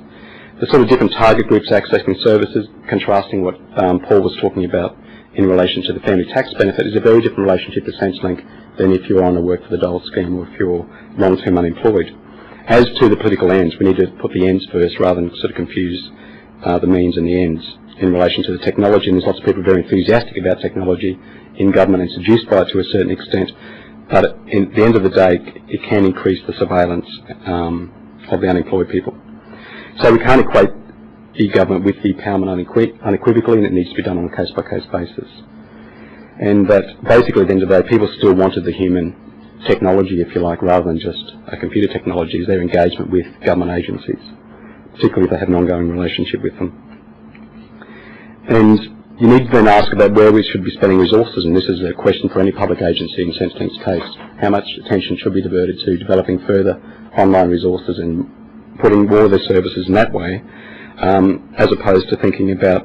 The sort of different target groups accessing services, contrasting what Paul was talking about in relation to the family tax benefit, is a very different relationship to Centrelink than if you're on a work for the dole scheme or if you're long-term unemployed. As to the political ends, we need to put the ends first rather than sort of confuse the means and the ends in relation to the technology. And there's lots of people very enthusiastic about technology in government and seduced by it to a certain extent. But at the end of the day, it can increase the surveillance of the unemployed people. So we can't equate e-government with e-empowerment unequivocally, and it needs to be done on a case-by-case basis. And that basically at the end of the day, people still wanted the human technology, if you like, rather than just a computer technology, is their engagement with government agencies, particularly if they have an ongoing relationship with them. And you need to then ask about where we should be spending resources, and this is a question for any public agency in Centrelink's case. How much attention should be diverted to developing further online resources and putting more of their services in that way, as opposed to thinking about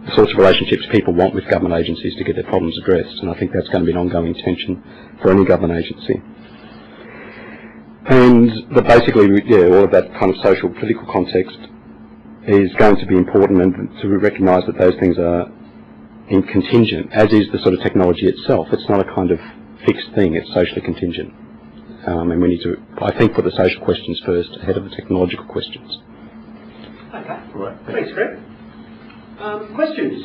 the sorts of relationships people want with government agencies to get their problems addressed. And I think that's going to be an ongoing tension for any government agency. And but basically, yeah, all of that kind of social political context is going to be important, and to recognise that those things are in contingent, as is the sort of technology itself. It's not a kind of fixed thing, it's socially contingent. And we need to, I think, put the social questions first ahead of the technological questions. Okay, all right. Thanks, Greg. Questions?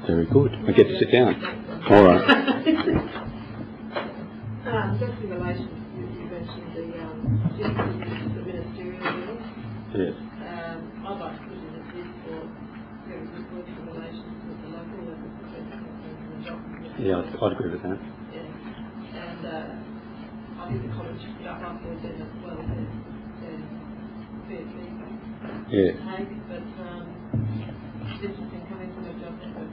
Very good. I get to sit down. All right. Just in relation to you mentioned the ministerial bill. Yes. I'd like to put in a bid for very good work in relation to the local workers and the job. Yeah, I'd agree with that. Yeah. And I think the college should put up upwards then as well. They're fair feedback. Yeah. But this has been coming from a job network.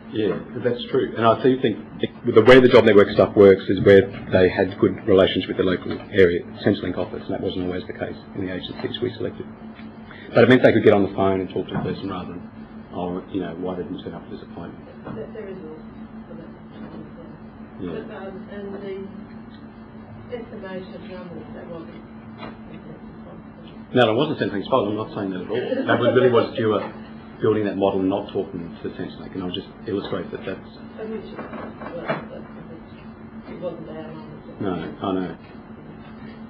Yeah, that's true. And I do think the way the Job Network stuff works is where they had good relations with the local area Centrelink office, and that wasn't always the case in the agencies we selected. But it meant they could get on the phone and talk to a person rather than, oh, you know, why didn't you turn up for this appointment? There is also for that. Yeah. But, and the estimation of numbers, that wasn't. No, it wasn't Centrelink's fault. I'm not saying that at all. That really was you were building that model and not talking to Centrelink, and I'll just illustrate that that's... It wasn't our numbers. No, I know.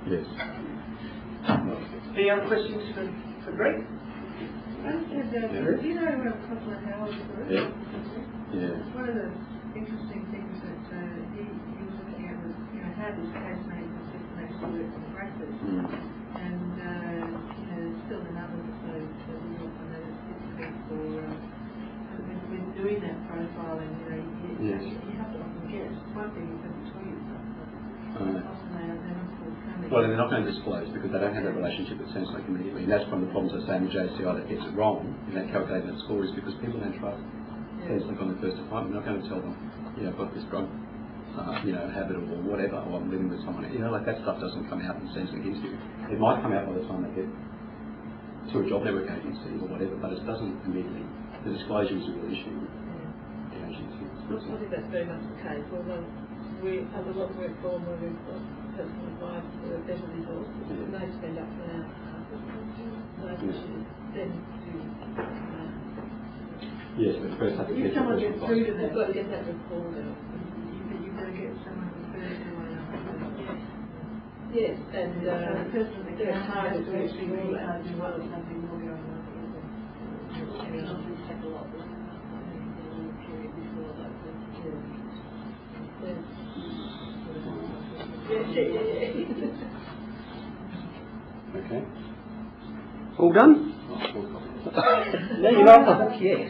Yes. Any other questions for Greg? Do you know where Crozier Howard works? Yeah. Yeah. One of the interesting things that he was looking at was, you know, how does case management system actually work in practice? And, you know, there's still another episode that we also know that might be a tweet, but often they're not forthcoming. Well, they're not going to disclose because they don't have that relationship with Centrelink immediately. And that's one of the problems they're saying with JCI that gets it wrong in that calculated score is because people don't trust Centrelink on the first appointment. They're not going to tell them, I've got this drug, habit or whatever, or I'm living with someone. Like that stuff doesn't come out in Centrelink interview. It might come out by the time they get to a job network agency or whatever, but it doesn't immediately. The disclosure is a real issue. I think that's very much the case, although we have a lot of work for where we've got personal advice for a better resource, and they spend up to an hour and a half. So then yes, but first have to if someone gets through to they've that, got to get that report out. you've got to get someone referred to one another. Yes, and The person that there are can't times have to to actually really do that as well. something more going on. Okay. All done? No, you're not on the hook yet.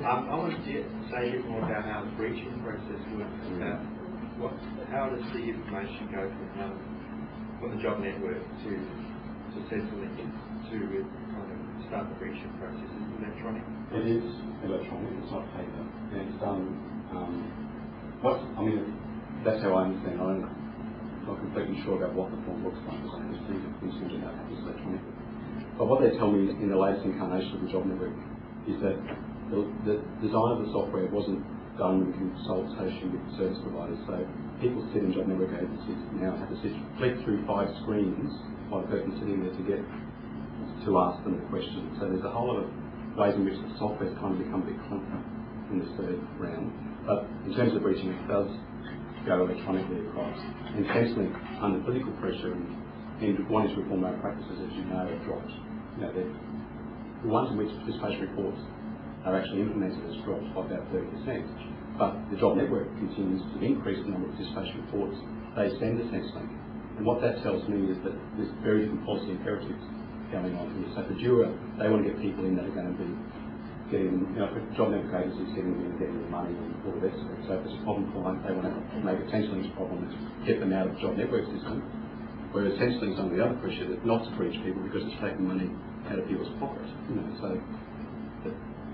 I wanted to say a bit more about how the breaching process works. How does the information go from the job network to Centrelink to kind of start the breaching process? Is it electronic? It is electronic. It's not paper. And it's done. That's how I understand. I'm not completely sure about what the form looks like. I just think it's electronic. But what they tell me in the latest incarnation of the job network is that the design of the software wasn't done in consultation with service providers. So people sit in job network agencies now have to click through 5 screens by the person sitting there to get to ask them the question. So there's a whole lot of ways in which the software's kind of become a bit clunky in this third round. But in terms of breaching, it does go electronically across. And Centrelink, under political pressure and wanting to reform our practices, as you know, have dropped. The ones in which participation reports are actually implemented has dropped by about 30%. But the job network continues to increase the number of participation reports they send to Centrelink. And what that tells me is that there's very different policy imperatives going on here. So for Jura, they want to get people in that are going to be getting, for job network agencies getting in and getting the money and all the rest of it. So if it's a problem client, they want to make it Centrelink's problem and get them out of the job network system. Whereas Centrelink's under the other pressure that not to breach people because it's taking money out of people's pockets. So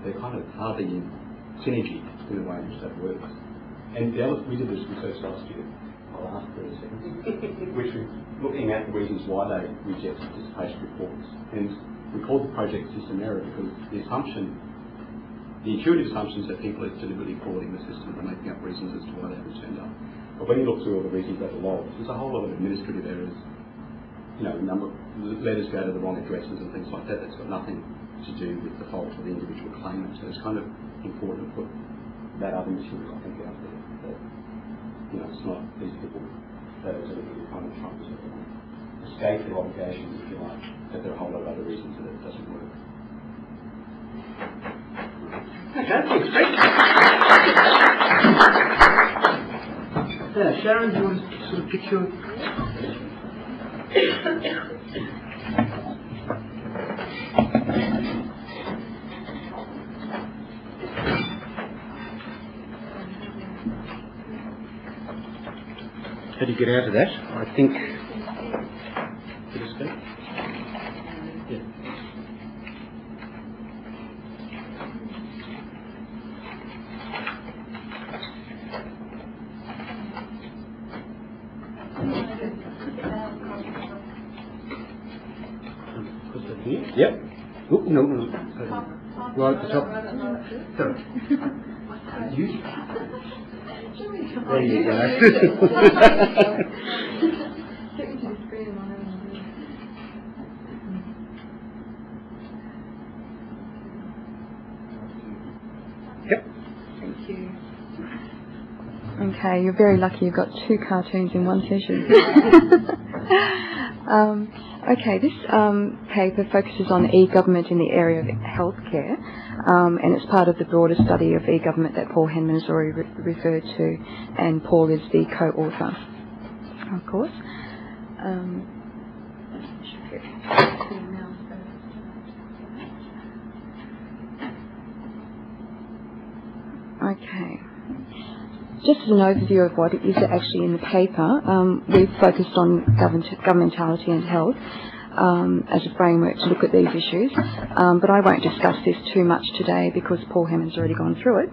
they're kind of hardly in synergy in the way in which that works. And we did this research last year, last 30 seconds, which was looking at the reasons why they reject participation reports. And we called the project system error because the intuitive assumption is that people are deliberately frauding the system and making up reasons as to why they haven't turned up. But when you look through all the reasons that are logged, there's a whole lot of administrative errors. Number of letters go to the wrong addresses and things like that. That's got nothing to do with the fault of the individual claimant. So it's kind of important to put that other material, I think, out there. That, it's not these people that are deliberately kind of trying to escape their obligations, if you like, that there are a whole lot of other reasons that it doesn't work. Okay, thanks, Pete. Sharon, do you want to sort of pick your... How do you get out of that? I think... Did I speak? Yeah. Here? Yep. Oh, no. Right at the top. Sorry. There you go. Yep. Thank you. Okay, you're very lucky you've got 2 cartoons in one session. Okay, this paper focuses on e-government in the area of healthcare, and it's part of the broader study of e-government that Paul Henman has already referred to, and Paul is the co-author, of course. Okay. Just as an overview of what is actually in the paper, we've focused on governmentality and health as a framework to look at these issues, but I won't discuss this too much today because Paul Henman's already gone through it.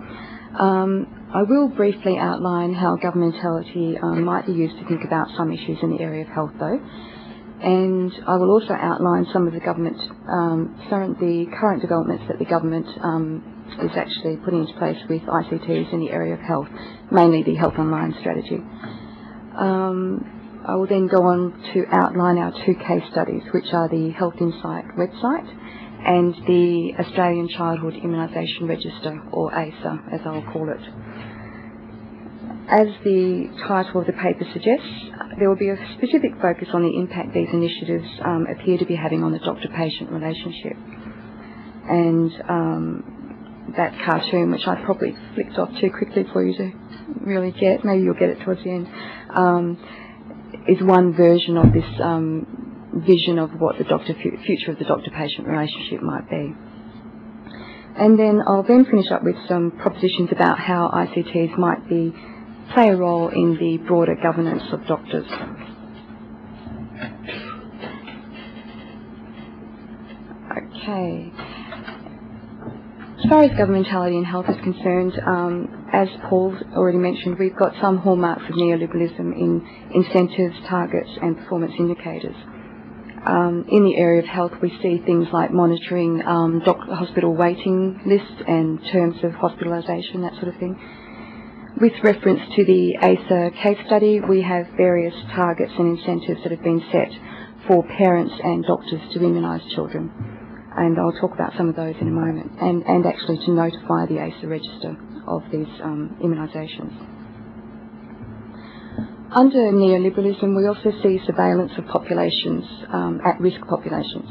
I will briefly outline how governmentality might be used to think about some issues in the area of health, though, and I will also outline some of the the current developments that the government is actually putting into place with ICTs in the area of health, mainly the Health Online strategy. I will then go on to outline our two case studies, which are the Health Insight website and the Australian Childhood Immunisation Register, or ACER, as I'll call it. As the title of the paper suggests, there will be a specific focus on the impact these initiatives appear to be having on the doctor-patient relationship. And that cartoon, which I probably flicked off too quickly for you to really get, maybe you'll get it towards the end, is one version of this vision of what the future of the doctor-patient relationship might be. And then I'll then finish up with some propositions about how ICTs might play a role in the broader governance of doctors. Okay. As far as governmentality in health is concerned, as Paul already mentioned, we've got some hallmarks of neoliberalism in incentives, targets and performance indicators. In the area of health, we see things like monitoring hospital waiting lists and terms of hospitalisation, that sort of thing. With reference to the ACER case study, we have various targets and incentives that have been set for parents and doctors to immunise children. And I'll talk about some of those in a moment, and actually to notify the ACER register of these immunisations. Under neoliberalism, we also see surveillance of populations, at-risk populations.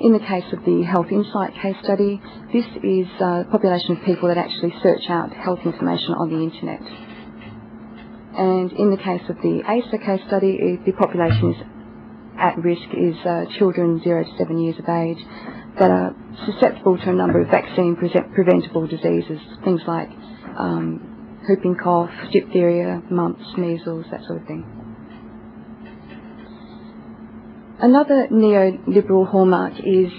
In the case of the Health Insight case study, this is a population of people that actually search out health information on the internet. And in the case of the ACER case study, the population is at risk is children 0 to 7 years of age that are susceptible to a number of vaccine-preventable diseases, things like whooping cough, diphtheria, mumps, measles, that sort of thing. Another neoliberal hallmark is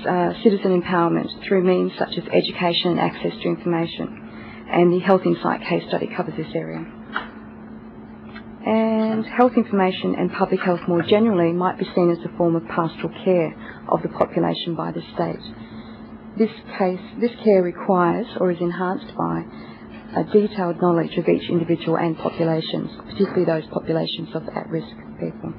citizen empowerment through means such as education and access to information, and the Health Insight case study covers this area. And health information and public health more generally might be seen as a form of pastoral care of the population by the state. This care requires, or is enhanced by, a detailed knowledge of each individual and populations, particularly those populations of at-risk people.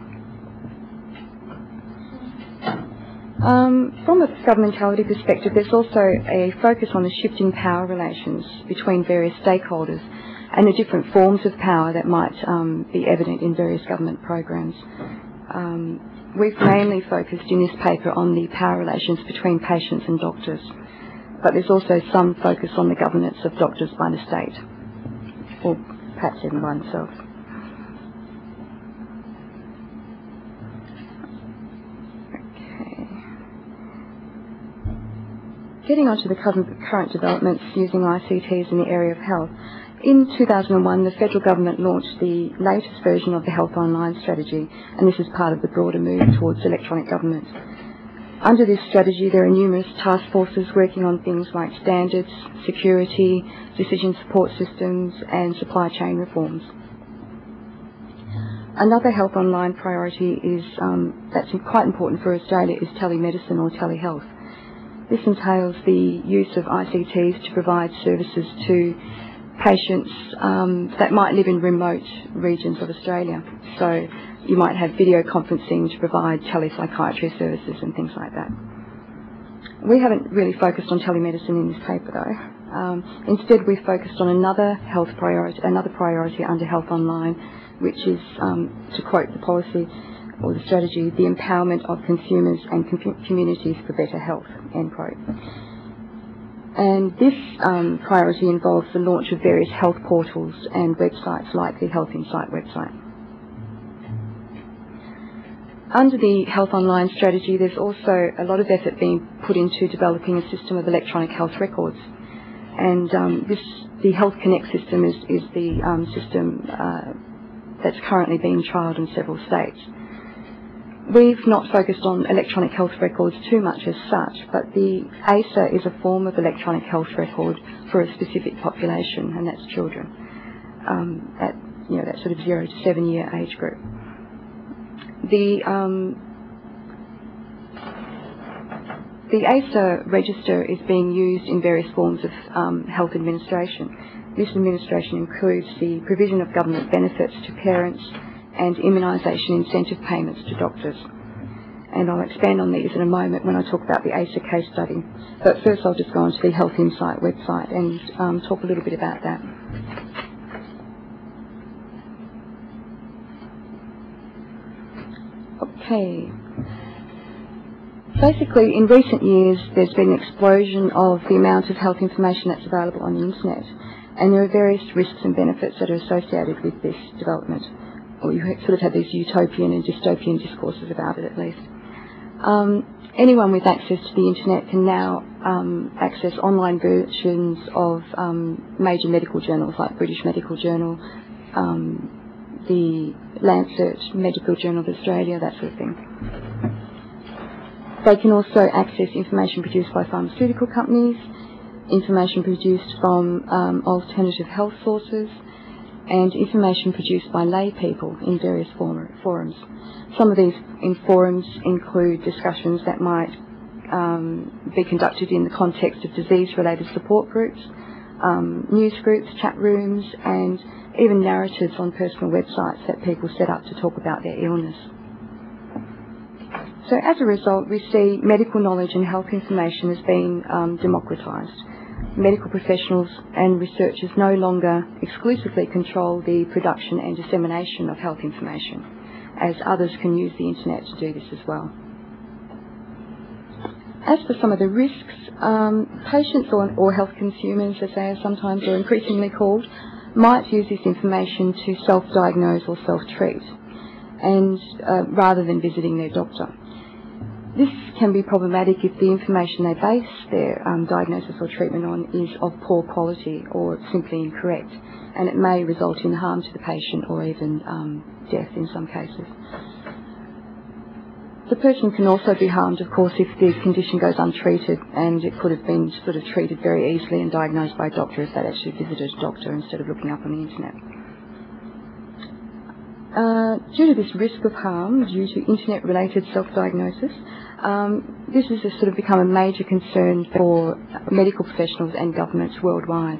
From a governmentality perspective, there's also a focus on the shifting power relations between various stakeholders and the different forms of power that might be evident in various government programs. We've mainly focused in this paper on the power relations between patients and doctors, but there's also some focus on the governance of doctors by the state, or perhaps even by themselves. Getting on to the current developments using ICTs in the area of health. In 2001, the federal government launched the latest version of the Health Online strategy, and this is part of the broader move towards electronic government. Under this strategy, there are numerous task forces working on things like standards, security, decision support systems, and supply chain reforms. Another Health Online priority is that's quite important for Australia is telemedicine or telehealth. This entails the use of ICTs to provide services to patients that might live in remote regions of Australia. So you might have video conferencing to provide telepsychiatry services and things like that. We haven't really focused on telemedicine in this paper though. Instead, we've focused on another priority under Health Online, which is, to quote the policy or the strategy, the empowerment of consumers and communities for better health, end quote. And this priority involves the launch of various health portals and websites like the Health Insight website. Under the Health Online strategy, there's also a lot of effort being put into developing a system of electronic health records. And the the Health Connect system is the system that's currently being trialled in several states. We've not focused on electronic health records too much as such, but the ASA is a form of electronic health record for a specific population, and that's children at that sort of 0 to 7 year age group. The ASA register is being used in various forms of health administration. This administration includes the provision of government benefits to parents and immunisation incentive payments to doctors. And I'll expand on these in a moment when I talk about the ASA case study. But first I'll just go on to the Health Insight website and talk a little bit about that. Okay. Basically, in recent years, there's been an explosion of the amount of health information that's available on the internet. And there are various risks and benefits that are associated with this development. Or you sort of have these utopian and dystopian discourses about it, at least. Anyone with access to the internet can now access online versions of major medical journals like British Medical Journal, the Lancet Medical Journal of Australia, that sort of thing. They can also access information produced by pharmaceutical companies, information produced from alternative health sources, and information produced by lay people in various forums. Some of these forums include discussions that might be conducted in the context of disease-related support groups, news groups, chat rooms, and even narratives on personal websites that people set up to talk about their illness. So as a result, we see medical knowledge and health information as being democratised. Medical professionals and researchers no longer exclusively control the production and dissemination of health information, as others can use the internet to do this as well. As for some of the risks, patients or health consumers, as they are sometimes or increasingly called, might use this information to self-diagnose or self-treat, and rather than visiting their doctor. This can be problematic if the information they base their diagnosis or treatment on is of poor quality or simply incorrect, and it may result in harm to the patient or even death in some cases. The person can also be harmed, of course, if the condition goes untreated, and it could have been sort of treated very easily and diagnosed by a doctor if they'd actually visited a doctor instead of looking up on the internet. Due to this risk of harm due to internet-related self-diagnosis, this has sort of become a major concern for medical professionals and governments worldwide.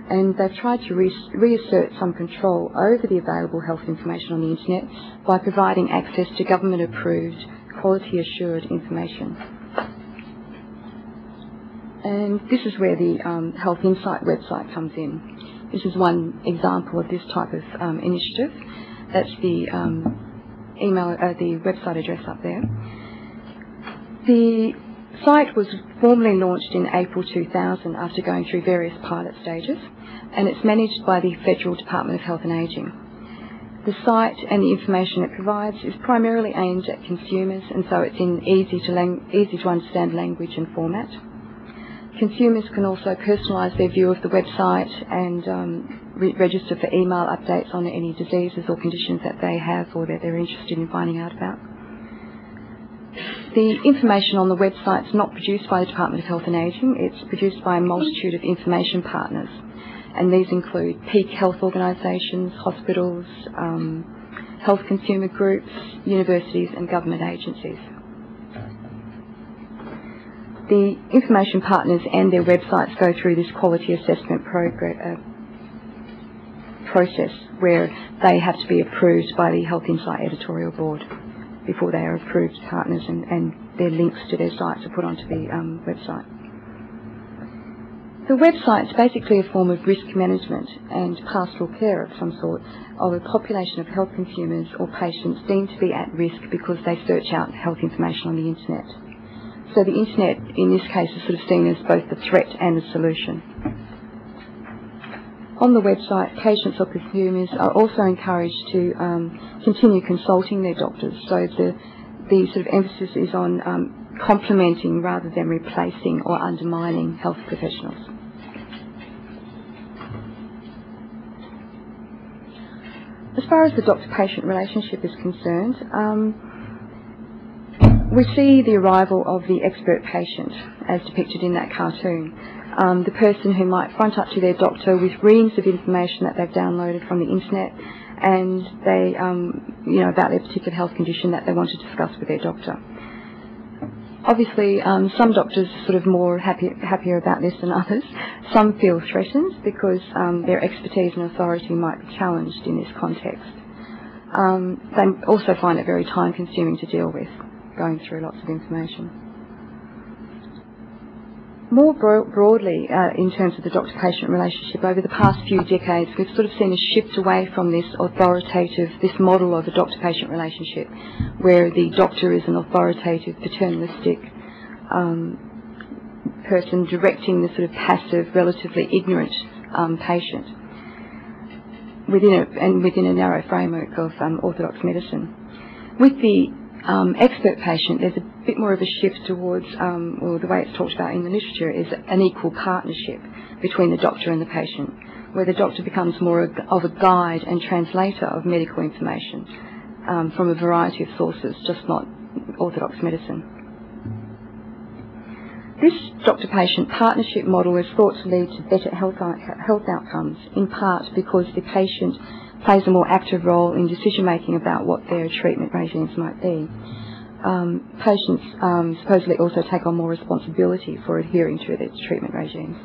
And they've tried to reassert some control over the available health information on the internet by providing access to government-approved, quality-assured information. And this is where the Health Insight website comes in. This is one example of this type of initiative. That's the the website address up there. The site was formally launched in April 2000 after going through various pilot stages, and it's managed by the Federal Department of Health and Ageing. The site and the information it provides is primarily aimed at consumers, and so it's in easy to understand language and format. Consumers can also personalise their view of the website and register for email updates on any diseases or conditions that they have or that they're interested in finding out about. The information on the website is not produced by the Department of Health and Ageing, it's produced by a multitude of information partners, and these include peak health organisations, hospitals, health consumer groups, universities and government agencies. The information partners and their websites go through this quality assessment process where they have to be approved by the Health Insight editorial board before they are approved partners, and their links to their sites are put onto the website. The website is basically a form of risk management and pastoral care of some sort of a population of health consumers or patients deemed to be at risk because they search out health information on the internet. So the internet in this case is sort of seen as both the threat and the solution. On the website, patients or consumers are also encouraged to continue consulting their doctors. So the sort of emphasis is on complementing rather than replacing or undermining health professionals. As far as the doctor-patient relationship is concerned, we see the arrival of the expert patient as depicted in that cartoon. The person who might front up to their doctor with reams of information that they've downloaded from the internet, and they, about their particular health condition that they want to discuss with their doctor. Obviously, some doctors are sort of more happier about this than others. Some feel threatened because their expertise and authority might be challenged in this context. They also find it very time-consuming to deal with, going through lots of information. More broadly, in terms of the doctor-patient relationship, over the past few decades, we've sort of seen a shift away from this this model of a doctor-patient relationship, where the doctor is an authoritative, paternalistic person directing the sort of passive, relatively ignorant patient within a narrow framework of orthodox medicine. With the expert patient, there's a bit more of a shift towards, or the way it's talked about in the literature, is an equal partnership between the doctor and the patient, where the doctor becomes more of a guide and translator of medical information from a variety of sources, just not orthodox medicine. This doctor-patient partnership model is thought to lead to better health outcomes, in part because the patient plays a more active role in decision-making about what their treatment regimes might be. Patients supposedly also take on more responsibility for adhering to their treatment regimes.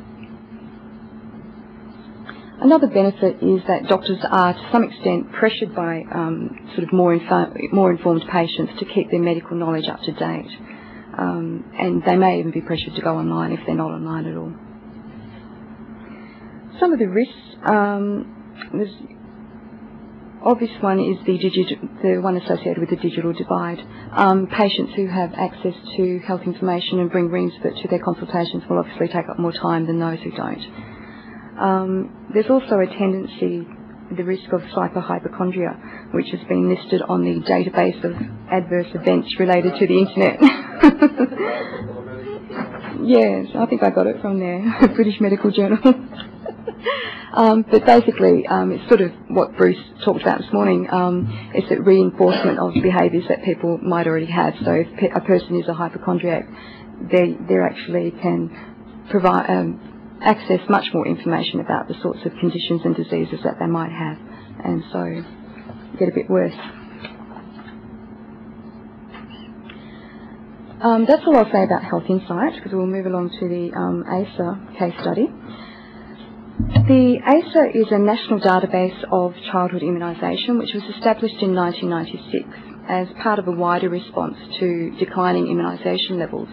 Another benefit is that doctors are to some extent pressured by sort of more informed patients to keep their medical knowledge up to date. And they may even be pressured to go online if they're not online at all. Some of the risks, obvious one is the one associated with the digital divide. Patients who have access to health information and bring reams of it to their consultations will obviously take up more time than those who don't. There's also a tendency, the risk of psychohypochondria, which has been listed on the database of adverse events related to the internet. Yes, I think I got it from there, British Medical Journal. But basically, it's sort of what Bruce talked about this morning, is that reinforcement of behaviours that people might already have. So if a person is a hypochondriac, they actually can provide access much more information about the sorts of conditions and diseases that they might have, and so get a bit worse. That's all I'll say about Health Insight, because we'll move along to the ASA case study. The ASA is a national database of childhood immunisation, which was established in 1996 as part of a wider response to declining immunisation levels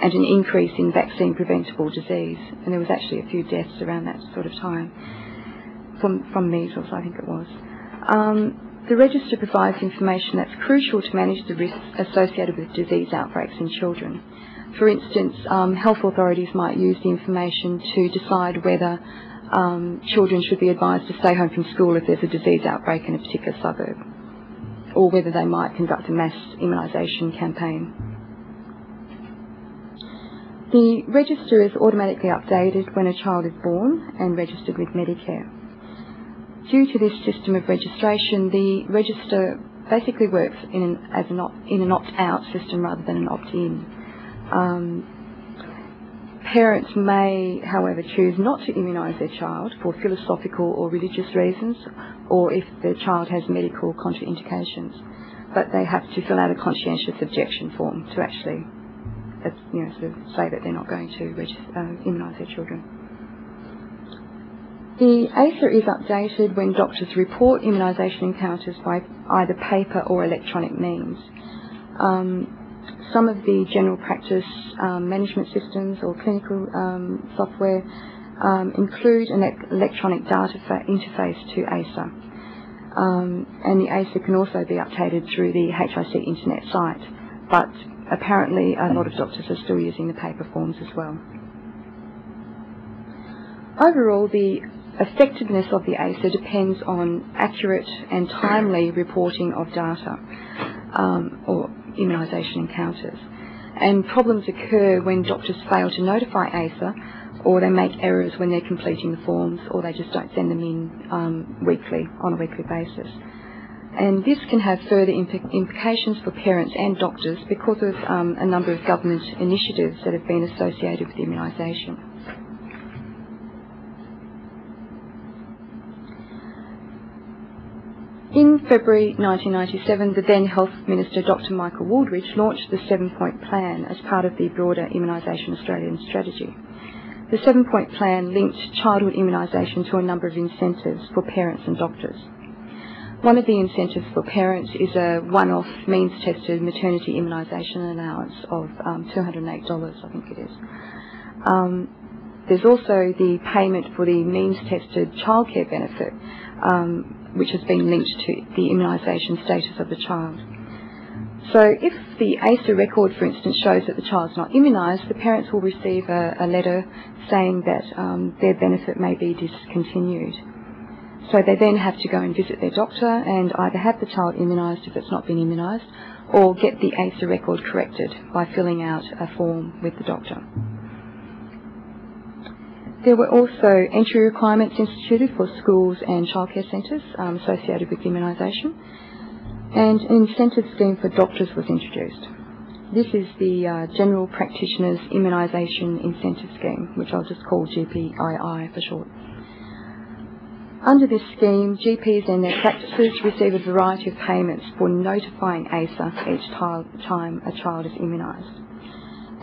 and an increase in vaccine-preventable disease. And there was actually a few deaths around that sort of time, from measles, I think it was. The register provides information that's crucial to manage the risks associated with disease outbreaks in children. For instance, health authorities might use the information to decide whether children should be advised to stay home from school if there's a disease outbreak in a particular suburb, or whether they might conduct a mass immunisation campaign. The register is automatically updated when a child is born and registered with Medicare. Due to this system of registration, the register basically works in an opt-out system rather than an opt-in. Parents may, however, choose not to immunise their child for philosophical or religious reasons, or if the child has medical contraindications, but they have to fill out a conscientious objection form to actually, sort of say that they're not going to immunise their children. The ASA is updated when doctors report immunisation encounters by either paper or electronic means. Some of the general practice management systems or clinical software include an electronic data interface to ASA. And the ASA can also be updated through the HIC internet site, but apparently a lot of doctors are still using the paper forms as well. Overall, the effectiveness of the ASA depends on accurate and timely reporting of data or immunisation encounters. And problems occur when doctors fail to notify ASA, or they make errors when they're completing the forms, or they just don't send them in on a weekly basis. And this can have further implications for parents and doctors because of a number of government initiatives that have been associated with immunisation. In February 1997, the then Health Minister Dr Michael Wooldridge launched the 7-point plan as part of the broader Immunisation Australian strategy. The 7-point plan linked childhood immunisation to a number of incentives for parents and doctors. One of the incentives for parents is a one-off means-tested maternity immunisation allowance of $208, I think it is. There's also the payment for the means-tested childcare benefit, which has been linked to the immunisation status of the child. So if the ASA record, for instance, shows that the child's not immunised, the parents will receive a letter saying that their benefit may be discontinued. So they then have to go and visit their doctor and either have the child immunised if it's not been immunised, or get the ASA record corrected by filling out a form with the doctor. There were also entry requirements instituted for schools and childcare centres associated with immunisation, and an incentive scheme for doctors was introduced. This is the General Practitioners Immunisation Incentive Scheme, which I'll just call GPII for short. Under this scheme, GPs and their practices receive a variety of payments for notifying ASA each time a child is immunised,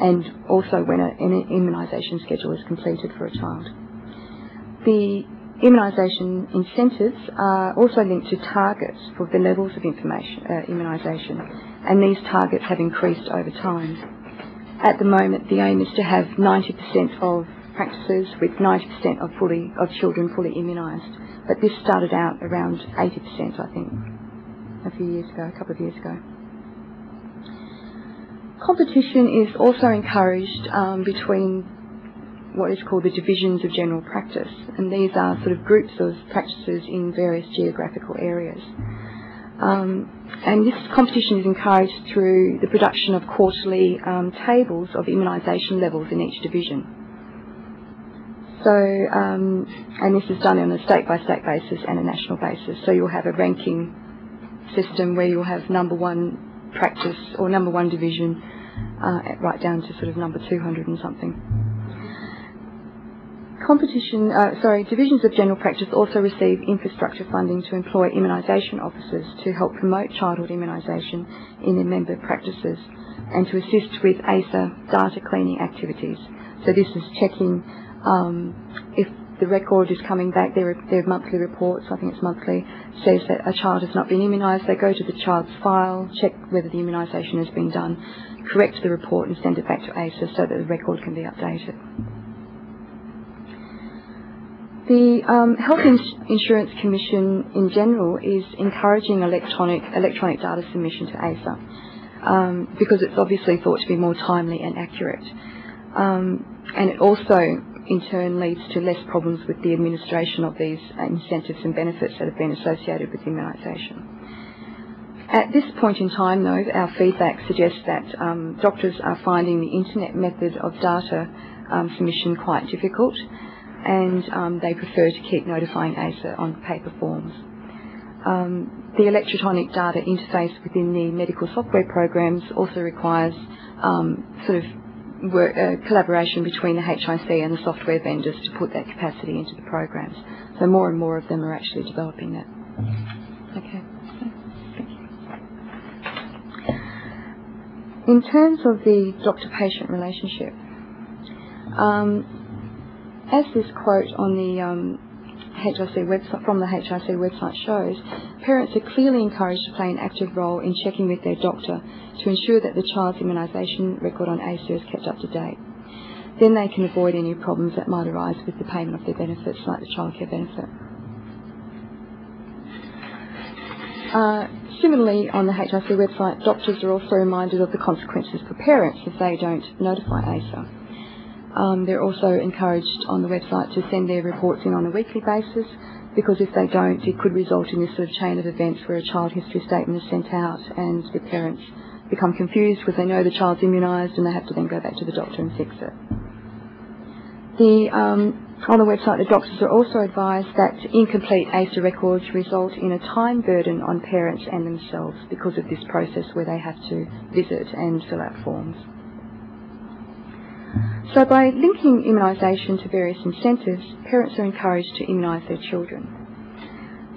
and also when an immunisation schedule is completed for a child. The immunisation incentives are also linked to targets for the levels of immunisation, and these targets have increased over time. At the moment, the aim is to have 90% of practices with 90% of children fully immunised, but this started out around 80%, I think, a couple of years ago. Competition is also encouraged between what is called the divisions of general practice, and these are sort of groups of practices in various geographical areas. And this competition is encouraged through the production of quarterly tables of immunisation levels in each division. So, and this is done on a state-by-state basis and a national basis. So you'll have a ranking system where you'll have number one practice or number one division right down to sort of number 200 and something. Divisions of general practice also receive infrastructure funding to employ immunisation officers to help promote childhood immunisation in their member practices and to assist with ASA data cleaning activities. So this is checking if the record is coming back, their monthly reports, I think it's monthly, says that a child has not been immunised. They go to the child's file, check whether the immunisation has been done, correct the report and send it back to ASA so that the record can be updated. The Health Insurance Commission in general is encouraging electronic data submission to ASA because it's obviously thought to be more timely and accurate. And it also in turn leads to less problems with the administration of these incentives and benefits that have been associated with immunisation. At this point in time, though, our feedback suggests that doctors are finding the internet method of data submission quite difficult, and they prefer to keep notifying ASA on paper forms. The electronic data interface within the medical software programs also requires collaboration between the HIC and the software vendors to put that capacity into the programs. So more and more of them are actually developing that. Okay. Thank you. In terms of the doctor-patient relationship, as this quote on the HIC website, from the HIC website shows, parents are clearly encouraged to play an active role in checking with their doctor to ensure that the child's immunisation record on ASA is kept up to date. Then they can avoid any problems that might arise with the payment of their benefits, like the childcare benefit. Similarly, on the HIC website, doctors are also reminded of the consequences for parents if they don't notify ASA. They're also encouraged on the website to send their reports in on a weekly basis, because if they don't, it could result in this sort of chain of events where a child history statement is sent out and the parents become confused because they know the child's immunised and they have to then go back to the doctor and fix it. The On the website, the doctors are also advised that incomplete ASA records result in a time burden on parents and themselves because of this process where they have to visit and fill out forms. So by linking immunisation to various incentives, parents are encouraged to immunise their children.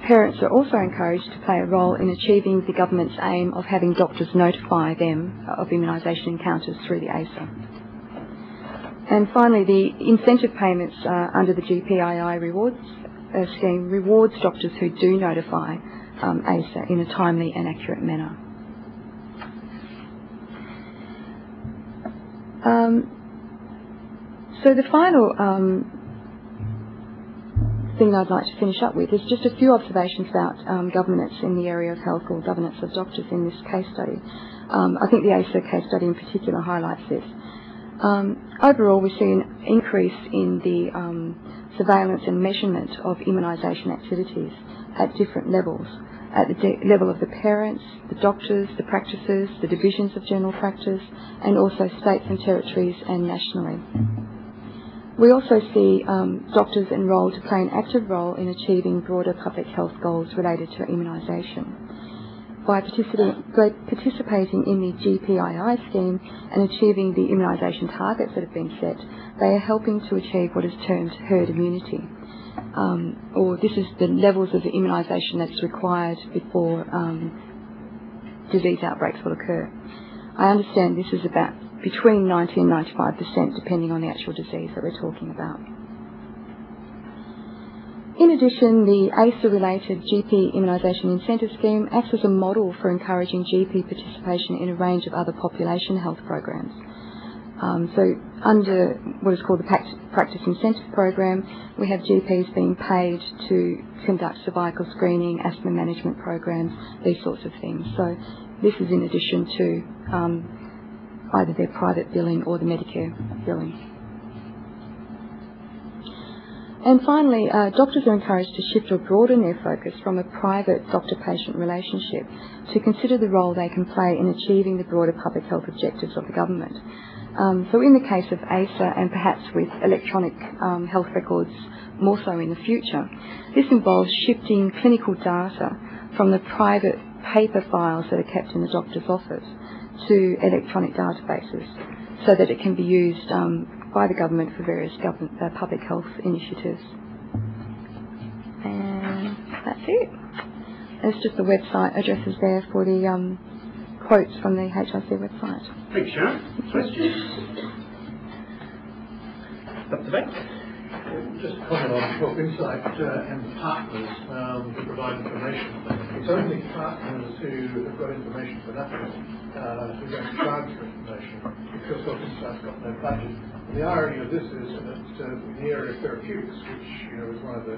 Parents are also encouraged to play a role in achieving the government's aim of having doctors notify them of immunisation encounters through the ASA. And finally, the incentive payments under the GPII rewards scheme rewards doctors who do notify ASA in a timely and accurate manner. So the final thing I'd like to finish up with is just a few observations about governance in the area of health, or governance of doctors in this case study. I think the ASA case study in particular highlights this. Overall, we see an increase in the surveillance and measurement of immunisation activities at different levels. At the level of the parents, the doctors, the practices, the divisions of general practice, and also states and territories and nationally. We also see doctors enrolled to play an active role in achieving broader public health goals related to immunisation. By participating in the GPII scheme and achieving the immunisation targets that have been set, they are helping to achieve what is termed herd immunity. Or this is the levels of immunisation that's required before disease outbreaks will occur. I understand this is about between 90 and 95%, depending on the actual disease that we're talking about. In addition, the ASA-related GP immunisation incentive scheme acts as a model for encouraging GP participation in a range of other population health programs. So under what is called the Practice Incentive Program, we have GPs being paid to conduct cervical screening, asthma management programs, these sorts of things. So this is in addition to either their private billing or the Medicare billing. And finally, doctors are encouraged to shift or broaden their focus from a private doctor-patient relationship to consider the role they can play in achieving the broader public health objectives of the government. So in the case of ASA, and perhaps with electronic health records more so in the future, this involves shifting clinical data from the private paper files that are kept in the doctor's office to electronic databases so that it can be used by the government for various public health initiatives. And that's it. There's just the website addresses there for the quotes from the HIC website. Thanks, Sharon. Questions? Up to date? Just a comment on Health Insight and partners who provide information. It's only partners who have got information for nothing who don't charge for information, because Health Insight's got no budget. And the irony of this is that in the area of therapeutics, which is one of the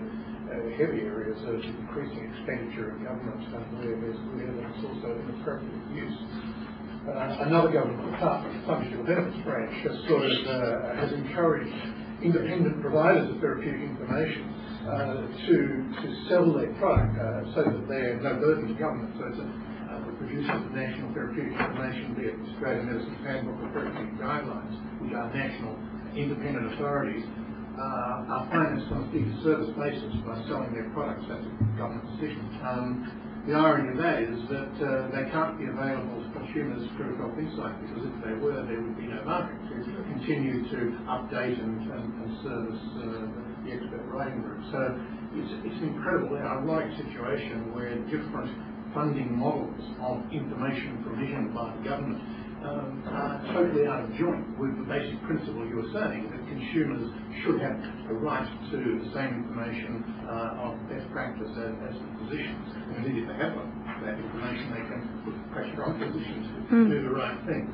heavy areas of increasing expenditure in government, where there's good evidence also of inappropriate use. Another government department, the Public Health Benefits Branch, has encouraged independent providers of therapeutic information to sell their product so that they're no burden to government. So it's the producers of national therapeutic information, be it Australian Medicines Handbook or Therapeutic Guidelines, which are national independent authorities, are financed on a fee-for-service basis by selling their products. That's a government decision. The irony of that is that they can't be available to consumers through Health Insight, because if they were, there would be no market to continue to update and service the expert writing group. So it's an incredibly ironic situation where different funding models of information provision by the government are totally out of joint with the basic principle you were saying, that consumers should have a right to the same information of best practice as the physicians. And indeed, if they have that information, they can put pressure on physicians to do the right thing.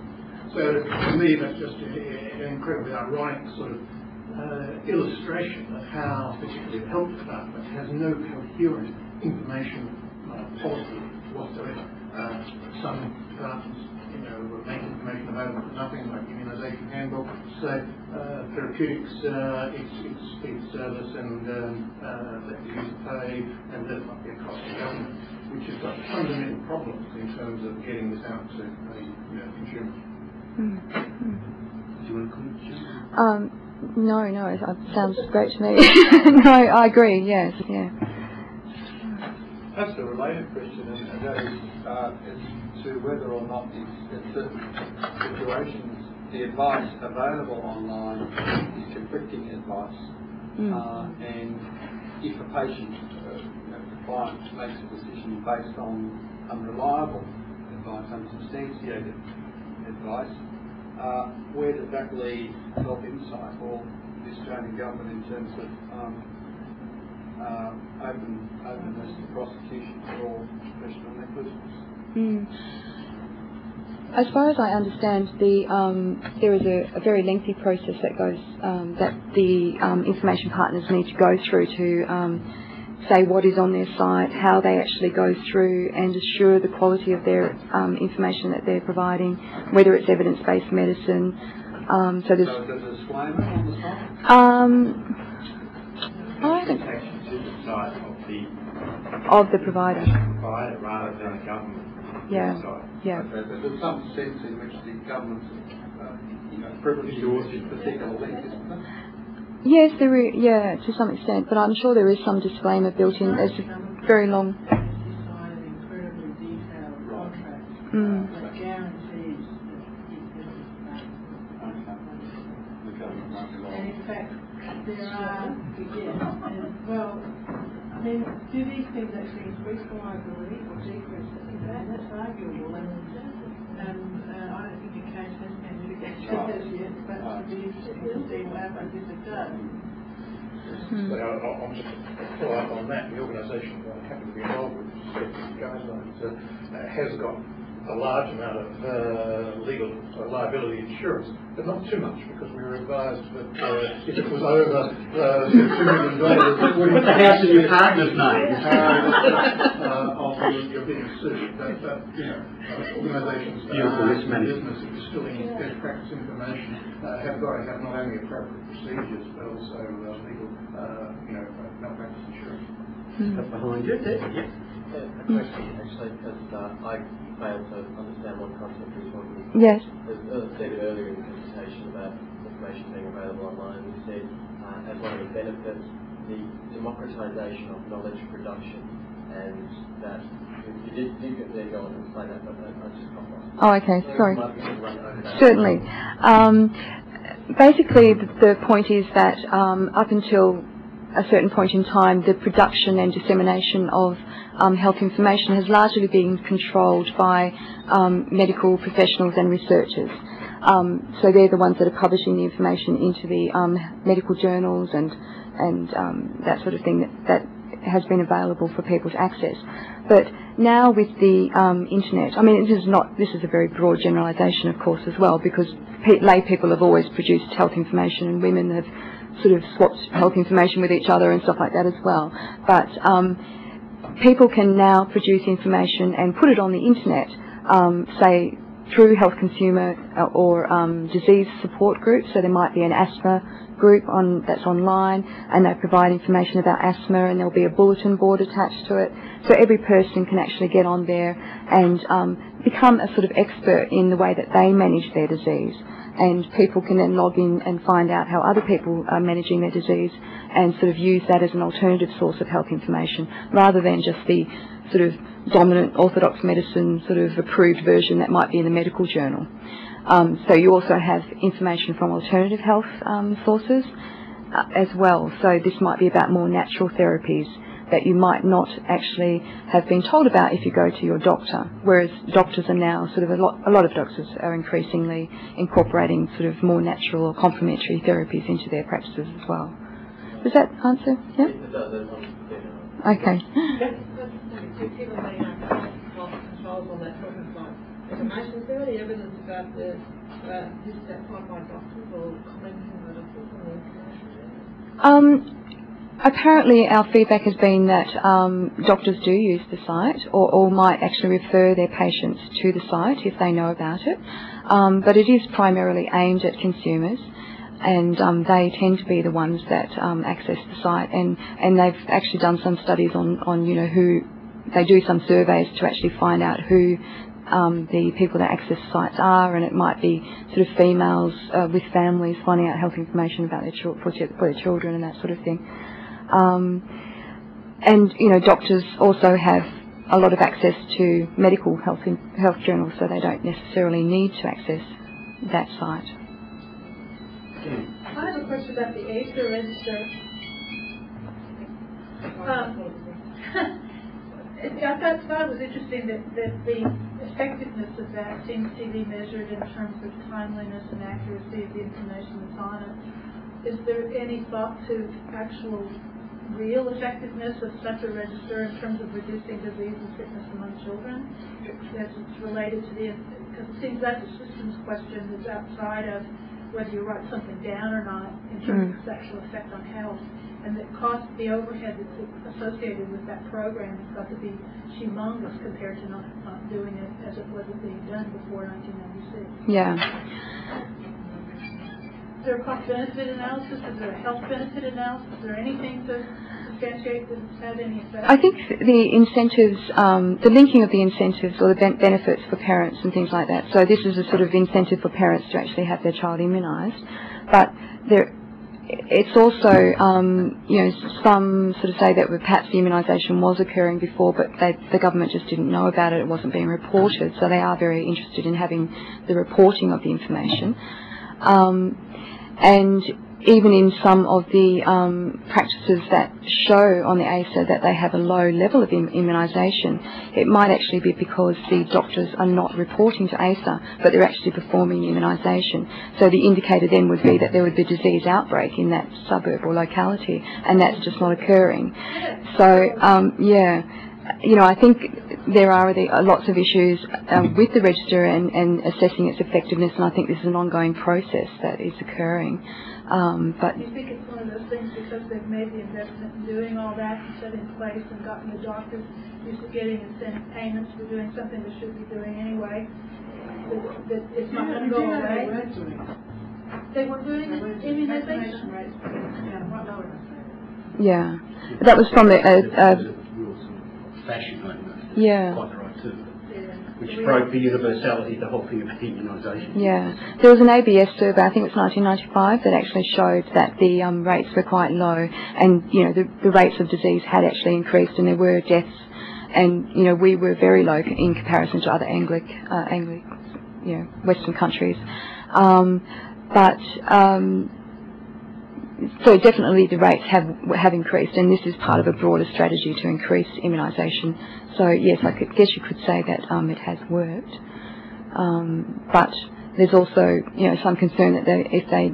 So to me, that's just an incredibly ironic sort of illustration of how, particularly the health department, has no coherent information policy whatsoever. Some departments make information available for nothing, like immunisation handbook. So therapeutics, it's service and let the user pay, and let it not be a cost to government, which has got fundamental problems in terms of getting this out to the consumer. Do you want to comment? No, it sounds great to me. No, I agree, yes, yeah. That's a related question, and that is as to whether or not in certain situations the advice available online is conflicting advice, and if a patient, the client makes a decision based on unreliable advice, unsubstantiated advice, where does that leave Health Insight or the Australian government in terms of openness to prosecution for professional negligence? As far as I understand, there is a very lengthy process that goes that the information partners need to go through to say what is on their site, how they actually go through and assure the quality of their information that they're providing, whether it's evidence-based medicine. So there's a disclaimer on the site? I think site of the provider. Provider rather than a government. Yeah. Yeah. Okay, but there's some sense in which the government's privileged in particular link, isn't there? Yes, there is, yeah, to some extent, but I'm sure there is some disclaimer built in. There's a very long. Incredibly detailed contract that guarantees and in fact, there are, well, I mean, do these things actually increase reliability or decrease it? That's arguable, and I don't think the case has been litigated as yet, but it would be interesting to see what happens if it does. So I'll just follow up on that. The organisation that I happen to be involved with, Guidelines, has got a large amount of legal liability insurance, but not too much, because we were advised that if it was over $2 million, put the house in your partner's name. You're being sued. But organisations that Beautiful are risk in management. business of distilling best practice information have got to have not only appropriate procedures but also legal, malpractice insurance. Behind you, there. Yep. A question, actually, because I failed to understand what concept you're talking about. Yes. As stated earlier in the presentation about information being available online, you said as one of the benefits, the democratisation of knowledge production, and that you did go on and explain that, but I just got lost. Oh, okay, So sorry. might be able to run over that. Certainly. Basically, the point is that up until a certain point in time, the production and dissemination of health information has largely been controlled by medical professionals and researchers. So they're the ones that are publishing the information into the medical journals and that sort of thing that has been available for people to access. But now with the internet, I mean, this is a very broad generalisation, of course, as well, because lay people have always produced health information, and women have sort of swapped health information with each other and stuff like that as well. But people can now produce information and put it on the internet, say through health consumer or disease support groups. So there might be an asthma group that's online, and they provide information about asthma, and there'll be a bulletin board attached to it. So every person can actually get on there and become a sort of expert in the way that they manage their disease. And people can then log in and find out how other people are managing their disease and sort of use that as an alternative source of health information, rather than just the sort of dominant orthodox medicine sort of approved version that might be in the medical journal. So you also have information from alternative health sources as well. So this might be about more natural therapies that you might not actually have been told about if you go to your doctor, whereas doctors are now sort of a lot of doctors are increasingly incorporating sort of more natural or complementary therapies into their practices as well. Does that answer? Yeah? It does. Okay. Given the controls on that sort of information, is there any evidence about this applied by doctors or commenting on it on the information? Apparently our feedback has been that doctors do use the site or might actually refer their patients to the site if they know about it. But it is primarily aimed at consumers, and they tend to be the ones that access the site, and they've actually done some studies on who, they do some surveys to actually find out who the people that access sites are, and it might be sort of females with families finding out health information about their for their children and that sort of thing. And doctors also have a lot of access to medical health journals, so they don't necessarily need to access that site. I have a question about the ASA register. I thought it was interesting that the effectiveness of that seems to be measured in terms of timeliness and accuracy of the information that's on it. Is there any thought to actual real effectiveness of such a register in terms of reducing disease and sickness among children? As it's related to because it seems that's a systems question that's outside of whether you write something down or not in terms of its actual effect on health. And the cost, the overhead that's associated with that program has got to be humongous compared to not doing it as it wasn't being done before 1996. Yeah. Is there a cost-benefit analysis? Is there a health benefit analysis? Is there anything to substantiate that it's had any effect? I think the incentives, the linking of the incentives or the benefits for parents and things like that. So this is a sort of incentive for parents to actually have their child immunised, but it's also, some sort of say that perhaps the immunisation was occurring before, but the government just didn't know about it. It wasn't being reported, so they are very interested in having the reporting of the information. And even in some of the practices that show on the ASA that they have a low level of immunisation, it might actually be because the doctors are not reporting to ASA, but they're actually performing immunisation. So the indicator then would be that there would be a disease outbreak in that suburb or locality, and that's just not occurring. So, I think there are lots of issues with the register and assessing its effectiveness, and I think this is an ongoing process that is occurring. But do you think it's one of those things because they've made the investment in doing all that and set in place and gotten the doctors used to getting incentive payments for doing something they should be doing anyway, that it's not going to go away? They were doing immunization rates. Yeah, that was from the fashion, yeah. quite right too. Which broke the universality, the whole thing about immunisation. Yeah, there was an ABS survey, I think it was 1995, that actually showed that the rates were quite low, and the rates of disease had actually increased, and there were deaths, and we were very low in comparison to other Western countries, so definitely the rates have increased, and this is part of a broader strategy to increase immunisation. So yes, I guess you could say that it has worked, but there's also some concern that if they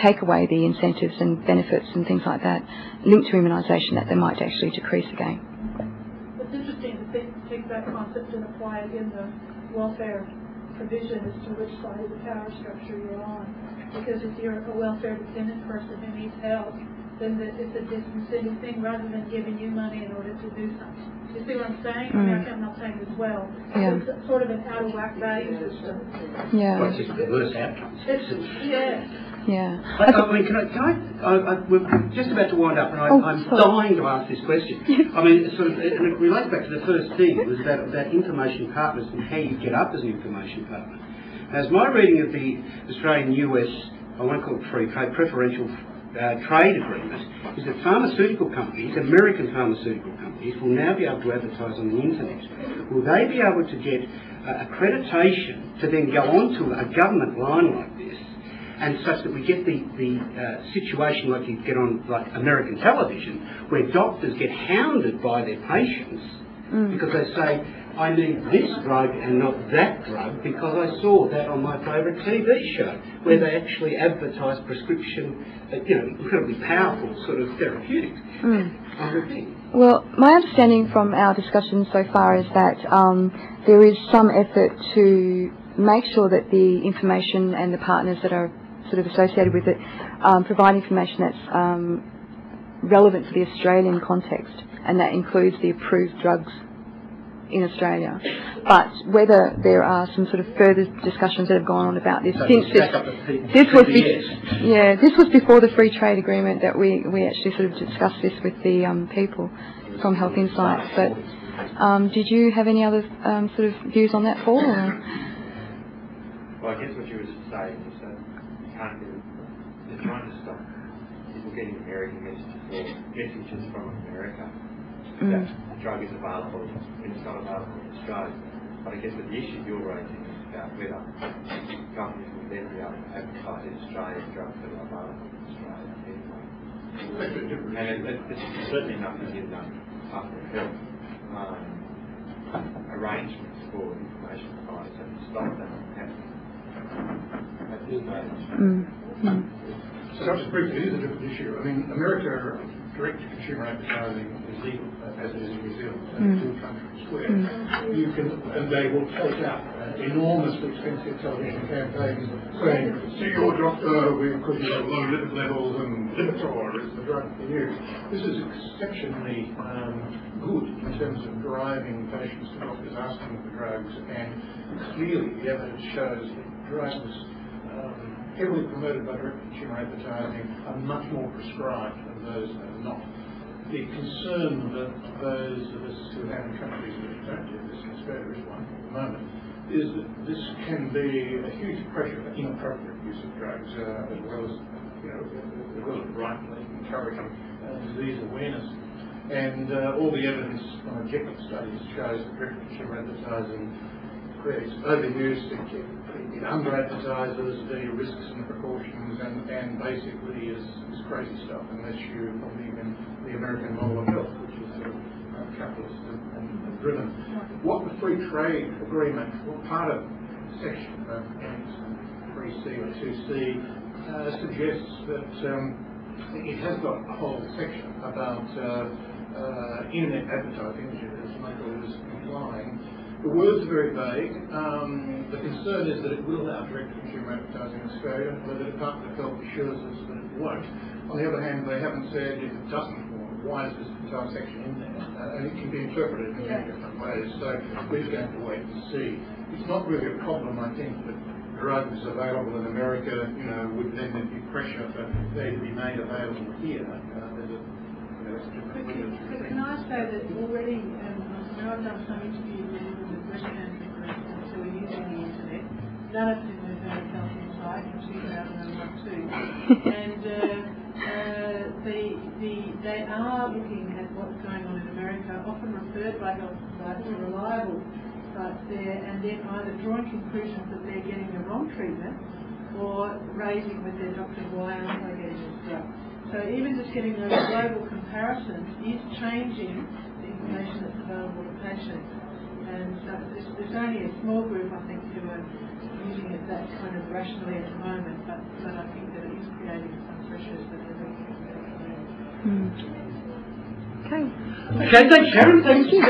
take away the incentives and benefits and things like that linked to immunisation, that they might actually decrease again. It's interesting to take that concept and apply it in the welfare provision as to which side of the power structure you're on. Because if you're a welfare-dependent person who needs help, then it's a disincentive thing rather than giving you money in order to do something. You see what I'm saying? I mean, I'm not saying this well. Yeah. It's sort of an out-of-whack value system. Yeah. Well, it's just perverse outcomes. Yeah. I mean, we're just about to wind up, and I'm dying to ask this question. I mean, it relates back to the first thing. It was about information partners and how you get up as an information partner. As my reading of the Australian-US, I won't call it free trade, preferential trade agreement, is that pharmaceutical companies, American pharmaceutical companies, will now be able to advertise on the internet. Will they be able to get accreditation to then go onto a government line like this, and such that we get the situation like you get on like American television, where doctors get hounded by their patients because they say, I need this drug and not that drug because I saw that on my favourite TV show, where they actually advertise prescription, incredibly powerful sort of therapeutics. Well, my understanding from our discussion so far is that there is some effort to make sure that the information and the partners that are sort of associated with it provide information that's relevant to the Australian context, and that includes the approved drugs in Australia. But whether there are some sort of further discussions that have gone on about this since this was before the free trade agreement that we actually sort of discussed this with the people from Health Insights. But Did you have any other sort of views on that, Paul? Or? Well, I guess what you were saying is that you can't get it. They're trying to stop people getting American messages from America that the drug is available when it's not available in Australia. But I guess that the issue you're raising is about whether companies will then be able to advertise in Australia drugs that are available in Australia anyway. And it's certainly nothing in the Department of Health arrangements for information providers that stop that happening at this stage. So just briefly, it is a different issue. I mean, America, direct-to-consumer advertising is legal, as it is in New Zealand, and two countries where you can, and they will take out enormously expensive television campaigns saying, see your doctor because you have low lipid levels and Lipitor is the drug for you. This is exceptionally good in terms of driving patients to doctors asking for drugs, and clearly the evidence shows that drugs heavily promoted by direct-to-consumer advertising are much more prescribed than those that are not. The concern that those of us who have in countries that don't do this, and Australia is one at the moment, is that this can be a huge pressure for inappropriate use of drugs, as well as rightly encouraging disease awareness. And all the evidence from objective studies shows that direct-to-consumer advertising creates overuse, it under-advertises the risks and the precautions, and basically is crazy stuff unless you believe in the American model of health, which is sort of capitalist and driven. What the free trade agreement, part of section of 3C or 2C suggests that it has got a whole section about internet advertising, which as Michael was implying. The words are very vague. The concern is that it will allow direct-to-consumer advertising in Australia, but the Department of Health assures us that it won't. On the other hand, they haven't said if it doesn't, why is this entire section in there? And it can be interpreted in many different ways, so we're going to wait and see. It's not really a problem, I think, that drugs available in America, would then be pressure for they to be made available here. Can I say that already, I've done some interviews with breast cancer groups who are using the internet. None of them have had a health insight in 2001 too. And they are looking at what's going on in America, often referred by health societies to reliable sites there, and then either drawing conclusions that they're getting the wrong treatment or raising with their doctors why aren't they getting this drug. So even just getting those global comparisons is changing the information that's available to patients. And so there's only a small group, I think, who are using it that kind of rationally at the moment, but I think that it is creating some pressures that they're looking at. Okay. Okay, thanks, Sharon. Thank you.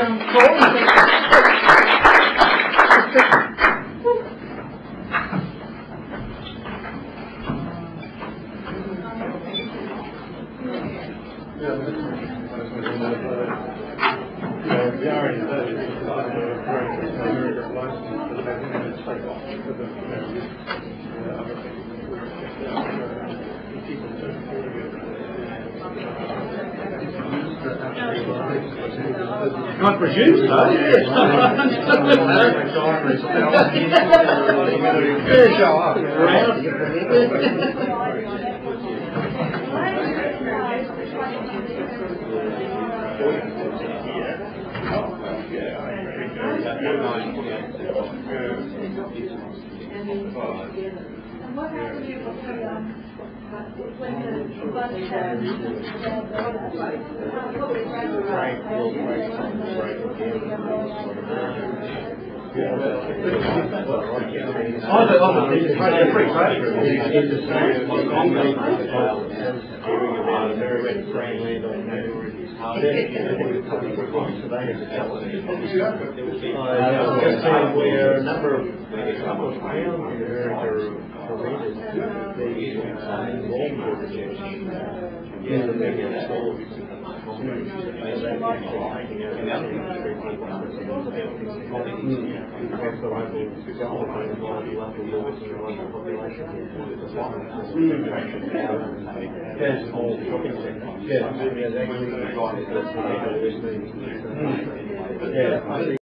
I presume so, yes. Show up. And what happens if when the blood where a number of towns in America are permitted Gaby. Yeah, I see.